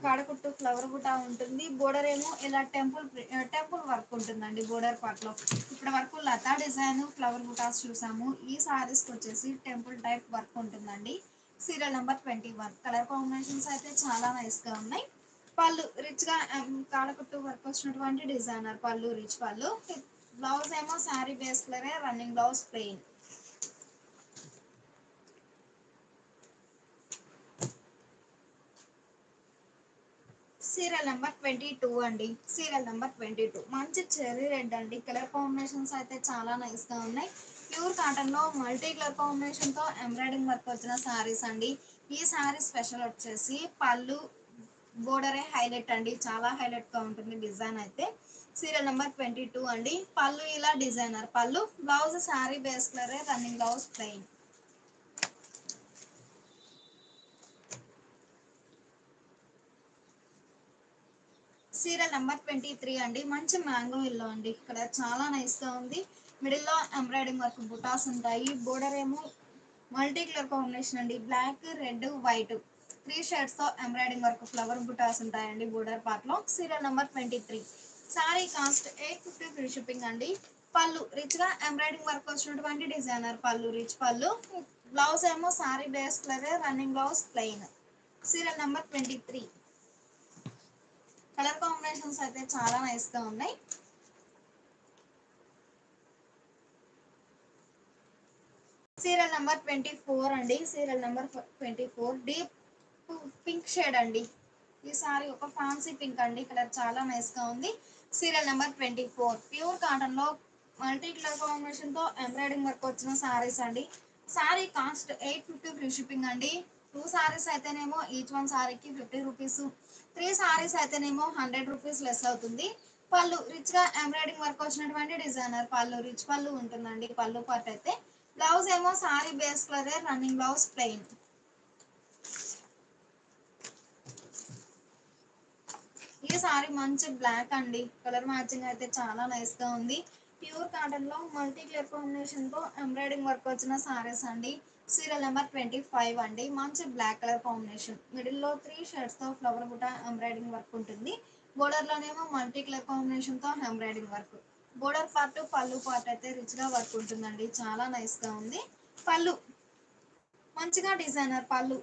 కాడకుట్టు ఫ్లవర్ బుటా ఉంటుంది. బోర్డర్ ఏమో ఇలా టెంపుల్ వర్క్ ఉంటుందండి. బోర్డర్ పార్ట్ లో ఇప్పటి వరకు లతా డిజైన్ ఫ్లవర్ బుటాస్ చూసాము. ఈ సారీస్ కి వచ్చేసి టెంపుల్ టైప్ వర్క్ ఉంటుందండి. సీరియల్ నెంబర్ 21 కలర్ కాంబినేషన్స్ అయితే చాలా నైస్ గా ఉన్నాయి. పళ్ళు రిచ్ గా కాడకుట్టు వర్క్ వచ్చినటువంటి డిజైనర్ పళ్ళు, రిచ్ పళ్ళు. బ్లౌజ్ ఏమో శారీ బేస్ కలరే, running blouse plain. Serial number 22 అండి. సీరియల్ నెంబర్ 22 మంచి చెర్రీ రెడ్ అండి. కలర్ కాంబినేషన్స్ అయితే చాలా నైస్ గా ఉన్నాయి. ప్యూర్ కాటన్ లో మల్టీ కలర్ కాంబినేషన్ తో ఎంబ్రాయిడింగ్ వర్క్ వచ్చిన సారీస్ అండి. ఈ సారీ స్పెషల్ వచ్చేసి పళ్ళు బోర్డరే హైలైట్ అండి. చాలా హైలైట్ గా ఉంటుంది డిజైన్ అయితే. సీరియల్ నెంబర్ 22 అండి. పళ్ళు ఇలా డిజైనర్ పళ్ళు. బ్లౌజ్ సారీ బేస్ కలరే, running blouse plain. Serial number 23 అండి. మంచి మ్యాంగో ఎల్లో అండి. కలర్ చాలా నైస్‌గా ఉంది. మిడిల్‌లో ఎంబ్రాయిడింగ్ వర్క్ బుటాస్ ఉంటాయి. బోర్డర్ ఏమో మల్టీ కలర్ కాంబినేషన్ అండి. బ్లాక్, రెడ్, వైట్ 3 షేడ్స్‌తో ఎంబ్రాయిడింగ్ వర్క్ ఫ్లవర్ బుటాస్ ఉంటాయండి బోర్డర్ పార్ట్‌లో. Serial number 23. Sari cost 850 free shipping అండి. పళ్ళు రిచ్‌గా ఎంబ్రాయిడింగ్ వర్క్ వచ్చినటువంటి డిజైనర్ పళ్ళు, రిచ్ పళ్ళు. బ్లౌజ్ ఏమో sari base colour, running blouse plain. Serial number 23. Colour combinations అయితే చాలా నైస్‌గా ఉన్నాయి. సీరియల్ నెంబర్ 24 అండి. Serial number 24 deep pink shade అండి. ఈ సారీ ఒక ఫ్యాన్సీ పింక్ అండి. కలర్ చాలా నైస్‌గా ఉంది. సీరియల్ నెంబర్ 24 ప్యూర్ కాటన్‌లో మల్టీ కలర్ కాంబినేషన్‌తో ఎంబ్రాయిడింగ్ వర్క్ వచ్చిన సారీస్ అండి. సారీ కాస్ట్ 850 ఫ్రీ షిప్పింగ్ అండి. 2 సారీస్ అయితేనేమో ఈచ్ వన్ సారీకి 50 రూపీస్, 3 సారీస్ అయితేనేమో 100 రూపీస్ లెస్ అవుతుంది. పళ్ళు రిచ్‌గా ఎంబ్రాయిడింగ్ వర్క్ వచ్చినటువంటి డిజైనర్ పళ్ళు, రిచ్ పళ్ళు ఉంటుందండి పళ్ళు పార్ట్ అయితే. బ్లౌజ్ ఏమో sari base colour, running blouse plain. ఈ సారీ మంచి బ్లాక్ అండి. కలర్ మ్యాచింగ్ అయితే చాలా నైస్ గా ఉంది. ప్యూర్ కాటన్ లో మల్టీ కలర్ కాంబినేషన్ తో ఎంబ్రాయిడింగ్ వర్క్ వచ్చిన సారీస్ అండి. సీరియల్ నెంబర్ 25 అండి. మంచి బ్లాక్ కలర్ కాంబినేషన్. మిడిల్ లో 3 షేడ్స్ తో ఫ్లవర్ బుట్ట ఎంబ్రాయిడింగ్ వర్క్ ఉంటుంది. బోర్డర్ లోనేమో మల్టీ కలర్ కాంబినేషన్ తో ఎంబ్రాయిడింగ్ వర్క్. బోర్డర్ పార్ట్, పళ్ళు పార్ట్ అయితే రిచ్ గా వర్క్ ఉంటుందండి. చాలా నైస్ గా ఉంది. పళ్ళు మంచిగా డిజైనర్ పళ్ళు.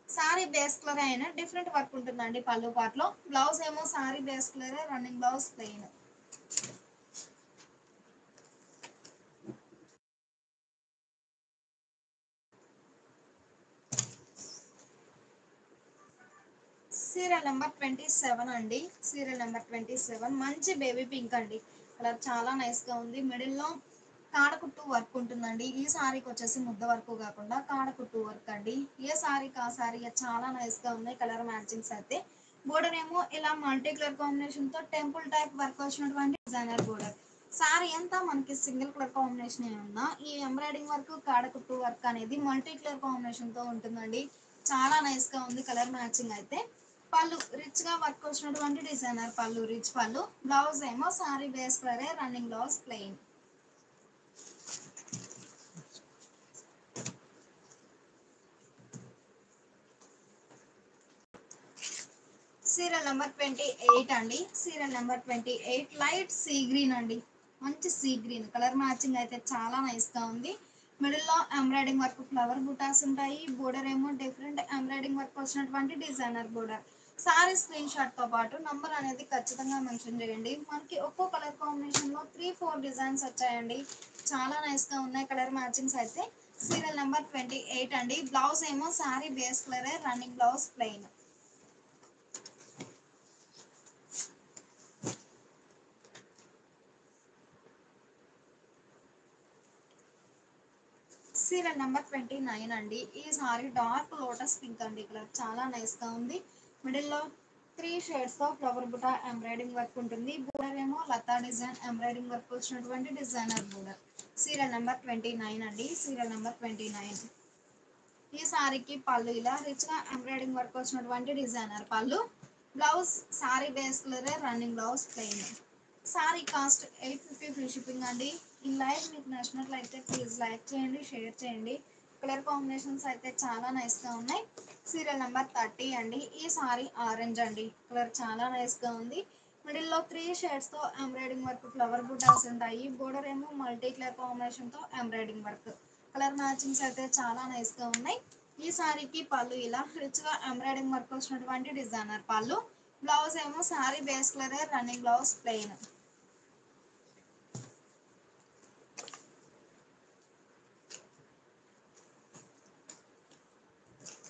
సారీ బేస్ కలర్ అయినా డిఫరెంట్ వర్క్ ఉంటుందండి పళ్ళు పార్ట్ లో. బ్లౌజ్ ఏమో sari base colour, running blouse plain. Serial number 27 అండి. సీరియల్ నెంబర్ 27 మంచి బేబీ పింక్ అండి. కలర్ చాలా నైస్ గా ఉంది. మిడిల్ లో కాడకుట్టు వర్క్ ఉంటుందండి. ఈ సారీకి వచ్చేసి ముద్ద వర్క్ కాకుండా కాడకుట్టు వర్క్ అండి. ఏ సారీకి ఆ సారీ చాలా నైస్ గా ఉన్నాయి కలర్ మ్యాచింగ్స్ అయితే. బోర్డర్ ఏమో ఇలా మల్టీ కలర్ కాంబినేషన్ తో టెంపుల్ టైప్ వర్క్ వచ్చినటువంటి డిజైనర్ బోర్డర్. సారీ అంతా మనకి సింగిల్ కలర్ కాంబినేషన్ ఉన్నా ఈ ఎంబ్రాయిడింగ్ వర్క్, కాడకుట్టు వర్క్ అనేది మల్టీ కలర్ కాంబినేషన్ తో ఉంటుందండి. చాలా నైస్ గా ఉంది కలర్ మ్యాచింగ్ అయితే. పళ్ళు రిచ్ గా వర్క్ వచ్చినటువంటి డిజైనర్ పళ్ళు, రిచ్ పళ్ళు. బ్లౌజ్ ఏమో sari base colour, running blouse plain. Serial number 28 అండి. Serial number 28 light sea green అండి. మంచి సీ గ్రీన్ కలర్ మ్యాచింగ్ అయితే చాలా నైస్ గా ఉంది. మిడిల్ లో ఎంబ్రాయిడింగ్ వర్క్ ఫ్లవర్ బుటాస్ ఉంటాయి. బోర్డర్ ఏమో డిఫరెంట్ ఎంబ్రాయిడింగ్ వర్క్ వచ్చినటువంటి designer border. Sorry screen shot తో పాటు నంబర్ అనేది ఖచ్చితంగా మెన్షన్ చేయండి. మనకి ఒక్కో కలర్ కాంబినేషన్ లో 3-4 డిజైన్స్ వచ్చాయండి. చాలా నైస్ గా ఉన్నాయి కలర్ మ్యాచింగ్స్ అయితే. సీరియల్ నెంబర్ 28 అండి. బ్లౌజ్ ఏమో sari base colour, running blouse plain. Serial number 29 అండి. ఈ సారీ డార్క్ లోటస్ పింక్ అండి. కలర్ చాలా నైస్ గా ఉంది. మిడిల్ లో 3 షేడ్స్ తో ఫ్లవర్ బుటా ఎంబ్రాయిడింగ్ వర్క్ ఉంటుంది. బోర్డర్ ఏమో లతా డిజైన్ ఎంబ్రాయిడింగ్ వర్క్ వచ్చినటువంటి డిజైనర్ బోర్డర్. సీరియల్ నెంబర్ 29 అండి. Serial number 29. ఈ సారీకి పళ్ళు ఇలా రిచ్ గా ఎంబ్రాయిడింగ్ వర్క్ వచ్చినటువంటి డిజైనర్ పళ్ళు. Blouse sari base colour, running blouse plain. Sari cost 850 free shipping అండి. ఈ లైవ్ మీకు నచ్చినట్లయితే ప్లీజ్ లైక్ చేయండి, షేర్ చేయండి. కలర్ కాంబినేషన్స్ అయితే చాలా నైస్ గా ఉన్నాయి. సీరియల్ నెంబర్ 30 అండి. ఈ సారీ ఆరెంజ్ అండి. కలర్ చాలా నైస్ గా ఉంది. మిడిల్ లో 3 షేడ్స్ తో ఎంబ్రాయిడింగ్ వర్క్ ఫ్లవర్ బుటాస్ ఉంటాయి. బోర్డర్ ఏమో మల్టీ కలర్ కాంబినేషన్ తో ఎంబ్రాయిడింగ్ వర్క్. కలర్ మ్యాచింగ్స్ అయితే చాలా నైస్ గా ఉన్నాయి. ఈ సారీకి పళ్ళు ఇలా రిచ్ గా ఎంబ్రాయిడింగ్ వర్క్ వచ్చినటువంటి డిజైనర్ పళ్ళు. బ్లౌజ్ ఏమో sari base colour, running blouse plain.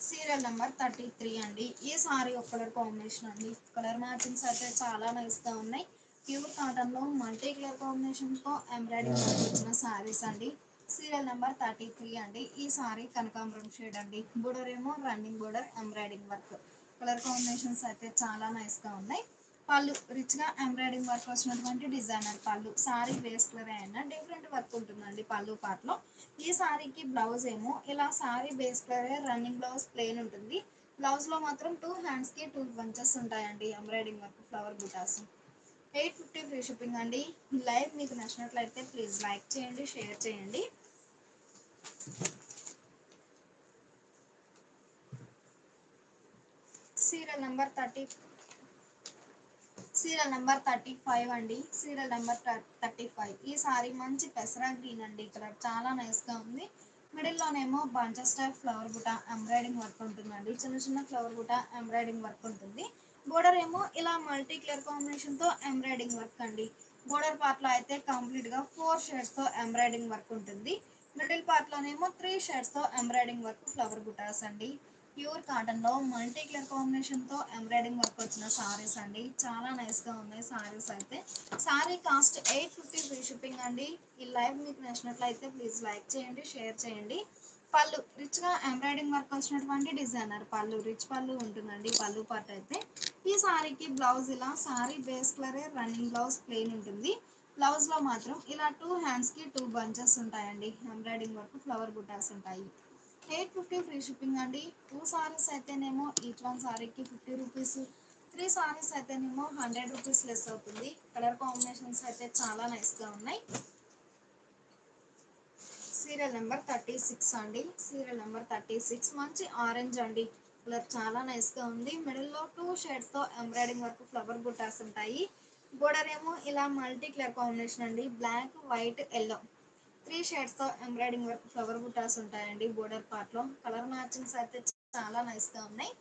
Serial number 33 అండి. ఈ సారీ ఒక కలర్ కాంబినేషన్ అండి. కలర్ మ్యాచింగ్స్ అయితే చాలా నైస్ గా ఉన్నాయి. ప్యూర్ కాటన్ లో మల్టీ కలర్ కాంబినేషన్ తో ఎంబ్రాయిడింగ్ వర్క్ వచ్చిన సారీస్ అండి. సీరియల్ నెంబర్ 33 అండి. ఈ సారీ కనకాంబరం షేడ్ అండి. బోర్డర్ ఏమో running border embroidering work. Colour combinations అయితే చాలా నైస్ గా ఉన్నాయి. పళ్ళు రిచ్ గా ఎంబ్రాయిడింగ్ వర్క్ వచ్చినటువంటి డిజైనర్ పళ్ళు. సారీ బేస్ కలర్ అయినా డిఫరెంట్ వర్క్ ఉంటుందండి పళ్ళు పార్ట్ లో. ఈ సారీకి బ్లౌజ్ ఏమో ఇలా sorry base colour, running blouse plain ఉంటుంది. బ్లౌజ్లో మాత్రం 2 హ్యాండ్స్కి 2 బంచెస్ ఉంటాయండి ఎంబ్రాయిడింగ్ వర్క్ ఫ్లవర్ బుటాస్. 850 ఫ్రీ షిప్పింగ్ అండి. లైవ్ మీకు నచ్చినట్లయితే ప్లీజ్ లైక్ చేయండి, షేర్ చేయండి. సీరియల్ నెంబర్ 35 అండి. Serial number 35. ఈ సారీ మంచి పెసరా గ్రీన్ అండి. కలర్ చాలా నైస్గా ఉంది. మిడిల్లోనేమో బంచెస్ టైప్ ఫ్లవర్ బుటా ఎంబ్రాయిడింగ్ వర్క్ ఉంటుందండి. చిన్న చిన్న ఫ్లవర్ బుటా ఎంబ్రాయిడింగ్ వర్క్ ఉంటుంది. బోర్డర్ ఏమో ఇలా మల్టీ కలర్ కాంబినేషన్తో ఎంబ్రాయిడింగ్ వర్క్ అండి. బోర్డర్ పార్ట్లో అయితే కంప్లీట్గా 4 షేడ్స్తో ఎంబ్రాయిడింగ్ వర్క్ ఉంటుంది. మిడిల్ పార్ట్లోనేమో 3 షేడ్స్తో ఎంబ్రాయిడింగ్ వర్క్ ఫ్లవర్ బుటాస్ అండి. ప్యూర్ కాటన్లో మల్టీ కలర్ కాంబినేషన్తో ఎంబ్రాయిడింగ్ వర్క్ వచ్చిన సారీస్ అండి. చాలా నైస్గా ఉన్నాయి సారీస్ అయితే. సారీ కాస్ట్ 850 ఫ్రీ షిప్పింగ్ అండి. ఈ లైవ్ మీకు నచ్చినట్లయితే ప్లీజ్ లైక్ చేయండి, షేర్ చేయండి. పళ్ళు రిచ్గా ఎంబ్రాయిడింగ్ వర్క్ వచ్చినటువంటి డిజైనర్ పళ్ళు, రిచ్ పళ్ళు ఉంటుందండి పళ్ళు పార్ట్ అయితే. ఈ సారీకి బ్లౌజ్ ఇలా సారీ బేస్ కలరే రన్నింగ్ బ్లౌజ్ ప్లెయిన్ ఉంటుంది. బ్లౌజ్లో మాత్రం ఇలా 2 హ్యాండ్స్కి 2 బంచెస్ ఉంటాయండి. ఎంబ్రాయిడింగ్ వర్క్ ఫ్లవర్ బుటాస్ ఉంటాయి. 850 ఫ్రీ షిప్పింగ్ అండి. 2 సారీస్ అయితేనేమో ఈచ్ వన్ సారీకి 50 రూపీస్, 3 సారీస్ అయితేనేమో 100 రూపీస్ లెస్ అవుతుంది. కలర్ కాంబినేషన్స్ అయితే చాలా నైస్గా ఉన్నాయి. సీరియల్ నెంబర్ 36 అండి. సీరియల్ నెంబర్ 36 మంచి ఆరెంజ్ అండి. కలర్ చాలా నైస్గా ఉంది. మిడిల్లో 2 షేడ్స్తో ఎంబ్రాయిడింగ్ వర్క్ ఫ్లవర్ బుటాస్ ఉంటాయి. బోర్డర్ ఏమో ఇలా మల్టీ కలర్ కాంబినేషన్ అండి. బ్లాక్, వైట్, ఎల్లో 3 షేడ్స్తో ఎంబ్రాయిడింగ్ వర్క్ ఫ్లవర్ బుటాస్ ఉంటాయండి బోర్డర్ పార్ట్లో. కలర్ మ్యాచింగ్స్ అయితే చాలా నైస్గా ఉన్నాయి.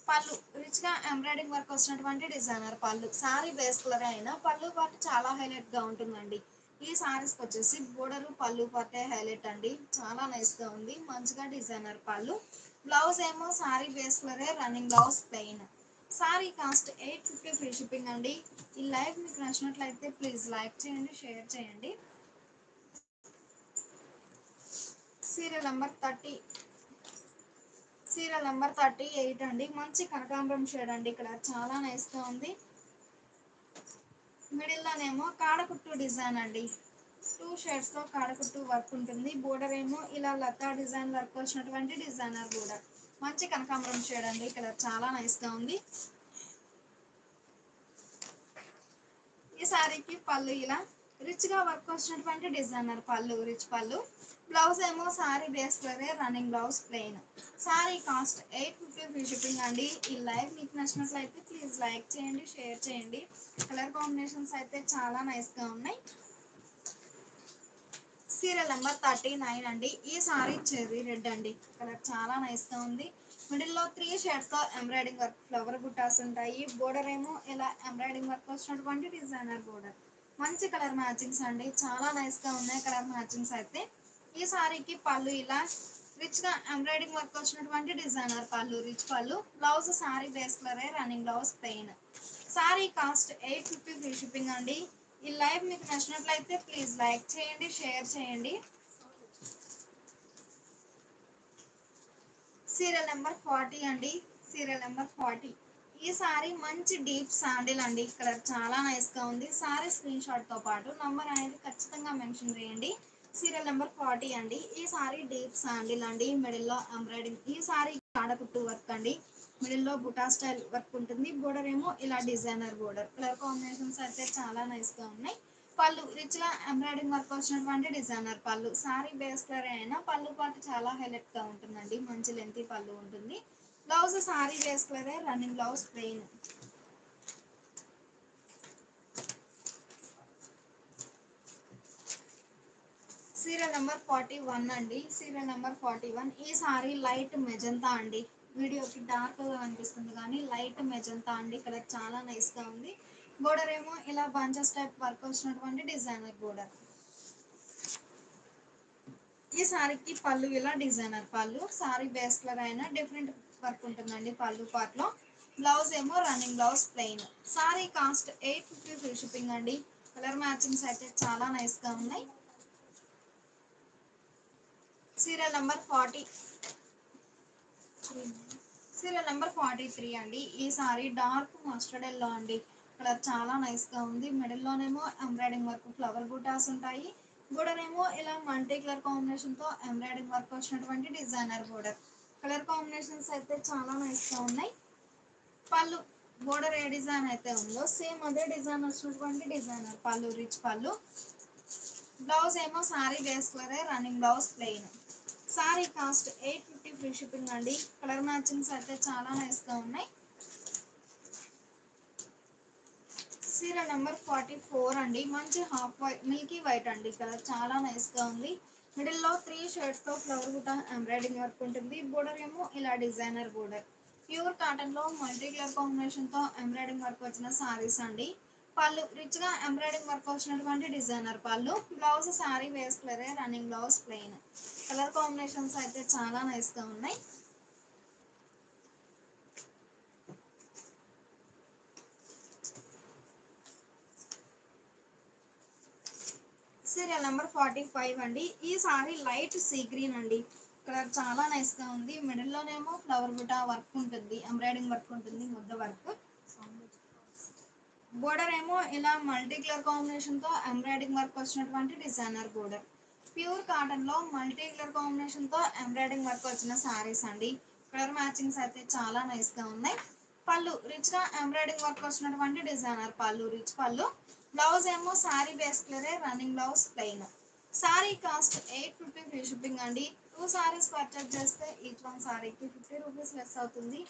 పళ్ళు రిచ్గా ఎంబ్రాయిడింగ్ వర్క్ వచ్చినటువంటి డిజైనర్ పళ్ళు. సారీ బేస్ కలర్ అయినా పళ్ళు పార్ట్ చాలా హైలైట్గా ఉంటుందండి. ఈ సారీస్కి వచ్చేసి బోర్డర్ పళ్ళు పార్టే హైలైట్ అండి. చాలా నైస్గా ఉంది. మంచిగా డిజైనర్ పళ్ళు. బ్లౌజ్ ఏమో సారీ బేస్ కలరే running blouse plain. Sari cost 850 free shipping అండి. ఈ లైవ్ మీకు నచ్చినట్లయితే ప్లీజ్ లైక్ చేయండి, షేర్ చేయండి. సీరియల్ నెంబర్ 38 అండి. మంచి కనకాంబరం షేడ్ అండి. ఇక్కడ చాలా నైస్గా ఉంది. మిడిల్లోనేమో కాడకుట్టు డిజైన్ అండి. 2 షేడ్స్తో కాడకుట్టు వర్క్ ఉంటుంది. బోర్డర్ ఏమో ఇలా లతా డిజైన్ వర్క్ వచ్చినటువంటి డిజైనర్ బోర్డర్. మంచి కనకాంబరం షేడ్ అండి. ఇక్కడ చాలా నైస్గా ఉంది. ఈ సారీకి పళ్ళు ఇలా రిచ్గా వర్క్ వచ్చినటువంటి డిజైనర్ పళ్ళు, రిచ్ పళ్ళు. బ్లౌజ్ ఏమో సారీ బేస్ కలరే running blouse plain. Sari cost 850 free shipping అండి. ఈ లైవ్ మీకు నచ్చినట్లయితే ప్లీజ్ లైక్ చేయండి, షేర్ చేయండి. కలర్ కాంబినేషన్స్ అయితే చాలా నైస్గా ఉన్నాయి. సీరియల్ నెంబర్ 39 అండి. ఈ సారీ చెర్రీ రెడ్ అండి. కలర్ చాలా నైస్గా ఉంది. మిడిల్లో 3 షేడ్స్తో ఎంబ్రాయిడింగ్ వర్క్ ఫ్లవర్ బుటాస్ ఉంటాయి. బోర్డర్ ఏమో ఇలా ఎంబ్రాయిడింగ్ వర్క్ వచ్చినటువంటి డిజైనర్ బోర్డర్. మంచి కలర్ మ్యాచింగ్స్ అండి. చాలా నైస్గా ఉన్నాయి కలర్ మ్యాచింగ్స్ అయితే. ఈ సారీకి పళ్ళు ఇలా రిచ్గా ఎంబ్రాయిడింగ్ వర్క్ వచ్చినటువంటి డిజైనర్ పళ్ళు, రిచ్ పళ్ళు. బ్లౌజ్ సారీ బేస్ కలరే running blouse plain. Sari cost 850 free shipping అండి. ఈ లైవ్ మీకు నచ్చినట్లయితే ప్లీజ్ లైక్ చేయండి, షేర్ చేయండి. సీరియల్ నెంబర్ 40 అండి. Serial number 40. ఈ సారీ మంచి డీప్ శాండిల్ అండి. కలర్ చాలా నైస్గా ఉంది. సారీ స్క్రీన్ షాట్తో పాటు నంబర్ అనేది ఖచ్చితంగా మెన్షన్ చేయండి. సీరియల్ నెంబర్ 40 అండి. ఈ సారీ డీప్ శాండిల్ అండి. మిడిల్లో ఎంబ్రాయిడింగ్. ఈ సారీ కాడకుట్టు వర్క్ అండి. మిడిల్లో బుటా స్టైల్ వర్క్ ఉంటుంది. బోర్డర్ ఏమో ఇలా డిజైనర్ బోర్డర్. కలర్ కాంబినేషన్స్ అయితే చాలా నైస్గా ఉన్నాయి. పళ్ళు రిచ్గా ఎంబ్రాయిడింగ్ వర్క్ వచ్చినటువంటి డిజైనర్ పళ్ళు. సారీ బేస్ కలర్ అయినా పళ్ళు పాటు చాలా హైలైట్గా ఉంటుందండి. మంచి లెంతీ పళ్ళు ఉంటుంది. బ్లౌజ్ సారీ బేస్ కలరే running blouse plain. Serial number 41 అండి. Serial number 41. ఈ సారీ లైట్ మెజంతా అండి. వీడియోకి డార్క్గా అనిపిస్తుంది కానీ లైట్ మెజంతా అండి. కలర్ చాలా నైస్గా ఉంది. బోర్డర్ ఏమో ఇలా బంచెస్ టైప్ వర్క్ వచ్చినటువంటి డిజైనర్ బోర్డర్. ఈ సారీకి పళ్ళు ఇలా డిజైనర్ పళ్ళు. సారీ బేస్ కలర్ అయినా డిఫరెంట్ వర్క్ ఉంటుందండి పళ్ళు పార్ట్లో. బ్లౌజ్ ఏమో running blouse plain. Sari cost 850 free shipping అండి. కలర్ మ్యాచింగ్స్ అయితే చాలా నైస్గా ఉన్నాయి. Serial number 40. సీరియల్ నెంబర్ 43 అండి. ఈ సారీ డార్క్ మస్టర్డ్ ఎల్లో అండి. కలర్ చాలా నైస్గా ఉంది. మిడిల్లోనేమో ఎంబ్రాయిడింగ్ వర్క్ ఫ్లవర్ బూటాస్ ఉంటాయి. బోర్డర్ ఏమో ఇలా మల్టీ కలర్ కాంబినేషన్ తో ఎంబ్రాయిడింగ్ వర్క్ వచ్చినటువంటి డిజైనర్ బోర్డర్. కలర్ కాంబినేషన్స్ అయితే చాలా నైస్ గా ఉన్నాయి. పళ్ళు బోర్డర్ ఏ డిజైన్ అయితే ఉందో సేమ్ అదే డిజైన్ వచ్చినటువంటి డిజైనర్ పళ్ళు, రిచ్ పళ్ళు. బ్లౌజ్ ఏమో సారీ బేస్ కలరే, running blouse plain. Sari cost 850 free shipping అండి. కలర్ మ్యాచింగ్స్ అయితే చాలా నైస్ గా ఉన్నాయి. సీరియల్ నెంబర్ 44 అండి. మంచి హాఫ్ వైట్, మిల్కీ వైట్ అండి. కలర్ చాలా నైస్ గా ఉంది. మిడిల్ లో 3 షేడ్స్ తో ఫ్లవర్ బుట్ట ఎంబ్రాయిడింగ్ వర్క్ ఉంటుంది. బోర్డర్ ఏమో ఇలా డిజైనర్ బోర్డర్. ప్యూర్ కాటన్ లో మల్టీ కలర్ కాంబినేషన్ తో ఎంబ్రాయిడింగ్ వర్క్ వచ్చిన సారీస్ అండి. పళ్ళు రిచ్ గా ఎంబ్రాయిడింగ్ వర్క్ వచ్చినటువంటి డిజైనర్ పళ్ళు. బ్లౌజ్ సారీ వేస్ కలరే, running blouse plain. Colour combinations అయితే చాలా నైస్ గా ఉన్నాయి. సీరియల్ నెంబర్ 45 అండి. ఈ సారీ లైట్ సీ గ్రీన్ అండి. కలర్ చాలా నైస్ గా ఉంది. మిడిల్ లోనేమో ఫ్లవర్ బుటా వర్క్ ఉంటుంది, ఎంబ్రాయిడింగ్ వర్క్ ఉంటుంది, ముద్ద వర్క్. బోర్డర్ ఏమో ఇలా మల్టీ కలర్ కాంబినేషన్ తో ఎంబ్రాయిడింగ్ వర్క్ వచ్చినటువంటి డిజైనర్ బోర్డర్. ప్యూర్ కాటన్ లో మల్టీ కలర్ కాంబినేషన్ తో ఎంబ్రాయిడింగ్ వర్క్ వచ్చిన సారీస్ అండి. కలర్ మ్యాచింగ్స్ అయితే చాలా నైస్ గా ఉన్నాయి. పళ్ళు రిచ్ గా ఎంబ్రాయిడింగ్ వర్క్ వచ్చినటువంటి డిజైనర్ పళ్ళు, రిచ్ పళ్ళు. బ్లౌజ్ ఏమో సారీ బేస్ కలరే, running blouse plain. Sari cost 850 free shipping అండి. 2 సారీస్ పర్చేజ్ చేస్తే ఈచ్ వన్ సారీకి 50 రూపీస్ లెస్ అవుతుంది.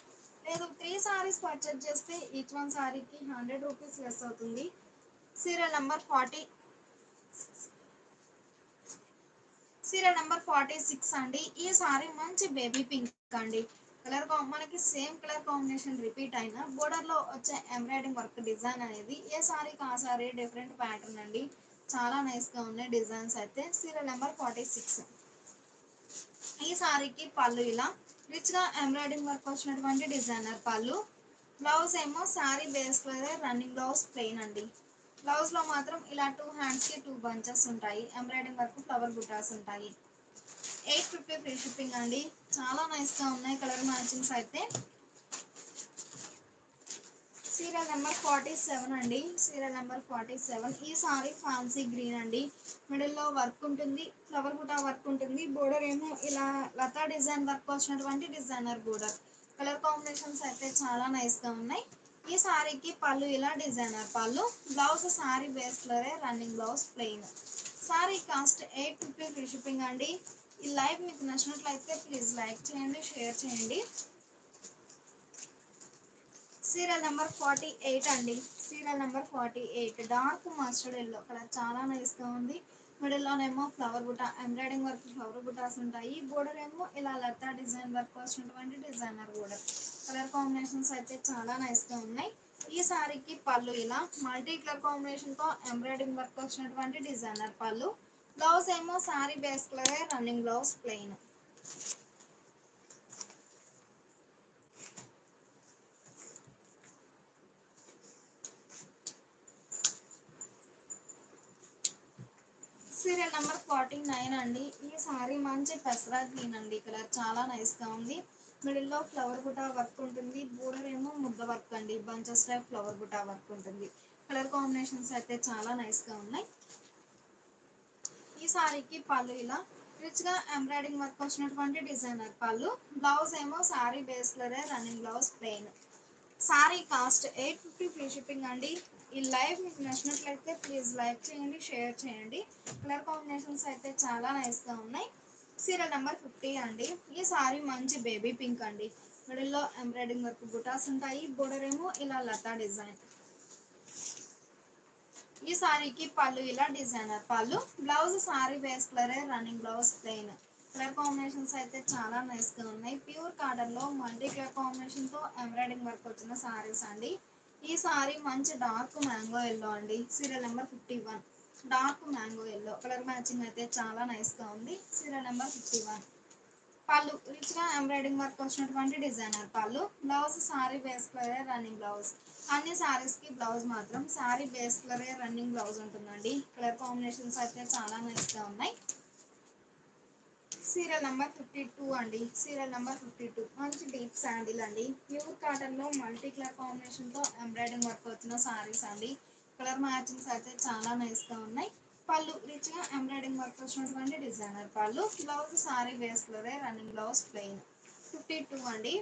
లేదు 3 సారీస్ పర్చేజ్ చేస్తే ఈచ్ వన్ సారీకి 100 రూపీస్ లెస్ అవుతుంది. సీరియల్ నెంబర్ 40, సీరియల్ నెంబర్ 46 అండి. ఈ సారీ మంచి బేబీ పింక్ అండి. కలర్ మనకి సేమ్ కలర్ కాంబినేషన్ రిపీట్ అయిన బోర్డర్ లో వచ్చే ఎంబ్రాయిడింగ్ వర్క్ డిజైన్ అనేది ఏ సారీకి ఆ సారీ డిఫరెంట్ ప్యాటర్న్ అండి. చాలా నైస్ గా ఉన్నాయి డిజైన్స్ అయితే. Serial number 46. ఈ సారీకి పళ్ళు ఇలా రిచ్ గా ఎంబ్రాయిడింగ్ వర్క్ వచ్చినటువంటి డిజైనర్ పళ్ళు. బ్లౌజ్ ఏమో sari base colour, running blouse plain అండి. బ్లౌజ్ లో మాత్రం ఇలా 2 హ్యాండ్స్ కి 2 బంచెస్ ఉంటాయి. ఎంబ్రాయిడింగ్ వర్క్ ఫ్లవర్ బుటాస్ ఉంటాయి. 850 ఫ్రీ షిప్పింగ్ అండి. చాలా నైస్ గా ఉన్నాయి కలర్ మ్యాచింగ్స్ అయితే. సీరియల్ నెంబర్ 47 అండి. Serial number 47. ఈ సారీ ఫ్యాన్సీ గ్రీన్ అండి. మిడిల్ లో వర్క్ ఉంటుంది, ఫ్లవర్ బుటా వర్క్ ఉంటుంది. బోర్డర్ ఏమో ఇలా లతా డిజైన్ వర్క్ వచ్చినటువంటి డిజైనర్ బోర్డర్. కలర్ కాంబినేషన్స్ అయితే చాలా నైస్ గా ఉన్నాయి. ఈ సారీకి పళ్ళు ఇలా డిజైనర్ పళ్ళు. బ్లౌజ్ సారీ బేస్ కలరే, running blouse plain. Sari cost 850 free shipping అండి. ఈ లైవ్ మీకు నచ్చినట్లయితే ప్లీజ్ లైక్ చేయండి, షేర్ చేయండి. సీరియల్ నెంబర్ 48 అండి. Serial number 48 dark mustard yellow colour చాలా నైస్ గా ఉంది. మిడిల్ లోనేమో ఫ్లవర్ బుటా ఎంబ్రాయిడింగ్ వర్క్ ఫ్లవర్ బుటాస్ ఉంటాయి. బోర్డర్ ఏమో ఇలా లతా డిజైన్ వర్క్ వచ్చినటువంటి డిజైనర్ బోర్డర్. కలర్ కాంబినేషన్స్ అయితే చాలా నైస్ గా ఉన్నాయి. ఈ సారీకి పళ్ళు ఇలా మల్టీ కలర్ కాంబినేషన్ తో ఎంబ్రాయిడింగ్ వర్క్ వచ్చినటువంటి డిజైనర్ పళ్ళు. బ్లౌజ్ ఏమో సారీ బేస్ కలరే, running blouse plain. Serial number 49 అండి. ఈ సారీ మంచి పెసరా గ్రీన్ అండి. కలర్ చాలా నైస్ గా ఉంది. మిడిల్ లో ఫ్లవర్ బుటా వర్క్ ఉంటుంది. బోర్డర్ ఏమో ముద్ద వర్క్ అండి. బంచెస్ టైప్ ఫ్లవర్ బుటా వర్క్ ఉంటుంది. కలర్ కాంబినేషన్స్ అయితే చాలా నైస్ గా ఉన్నాయి. ఈ సారీకి పళ్ళు ఇలా రిచ్ గా ఎంబ్రాయిడింగ్ వర్క్ వచ్చినటువంటి డిజైనర్ పళ్ళు. బ్లౌజ్ ఏమో సారీ బేస్ కలరే, running blouse plain. Sari cost 850 free shipping అండి. ఈ లైవ్ మీకు నచ్చినట్లయితే ప్లీజ్ లైక్ చేయండి, షేర్ చేయండి. కలర్ కాంబినేషన్స్ అయితే చాలా నైస్ గా ఉన్నాయి. సీరియల్ నెంబర్ 50 అండి. ఈ సారీ మంచి బేబీ పింక్ అండి. మిడిల్ లో ఎంబ్రాయిడింగ్ వర్క్ బుటాస్ ఉంటాయి. బోర్డర్ ఏమో ఇలా లతా డిజైన్. ఈ సారీకి పళ్ళు ఇలా డిజైనర్ పళ్ళు. బ్లౌజ్ సారీ బేస్ కలరే, running blouse plain. Colour combinations అయితే చాలా నైస్ గా ఉన్నాయి. ప్యూర్ కాటన్ లో మల్టీ కలర్ కాంబినేషన్ తో ఎంబ్రాయిడింగ్ వర్క్ వచ్చిన సారీస్ అండి. ఈ సారీ మంచి డార్క్ మ్యాంగో ఎల్లో అండి. Serial number 51 dark mango yellow. Colour matching అయితే చాలా నైస్ గా ఉంది. Serial number 51. పళ్ళు రిచ్ గా ఎంబ్రాయిడింగ్ వర్క్ వచ్చినటువంటి డిజైనర్ పళ్ళు. బ్లౌజ్ సారీ బేస్ కలరే, రన్నింగ్ బ్లౌజ్. అన్ని సారీస్ కి బ్లౌజ్ మాత్రం సారీ బేస్ కలరే, రన్నింగ్ బ్లౌజ్ ఉంటుందండి. కలర్ కాంబినేషన్స్ అయితే చాలా నైస్ గా ఉన్నాయి. సీరియల్ నెంబర్ 52 అండి. సీరియల్ నెంబర్ 52 మంచి డీప్ శాండిల్ అండి. ప్యూర్ కాటన్ లో మల్టీ కలర్ కాంబినేషన్ తో ఎంబ్రాయిడింగ్ వర్క్ వచ్చిన సారీస్ అండి. కలర్ మ్యాచింగ్స్ అయితే చాలా నైస్ గా ఉన్నాయి. పళ్ళు రిచ్గా ఎంబ్రాయిడింగ్ వర్క్ వచ్చినటువంటి డిజైనర్ పళ్ళు. బ్లౌజ్ సారీ బేస్ కలరే, రన్నింగ్ బ్లౌజ్ ప్లెయిన్. 52 అండి.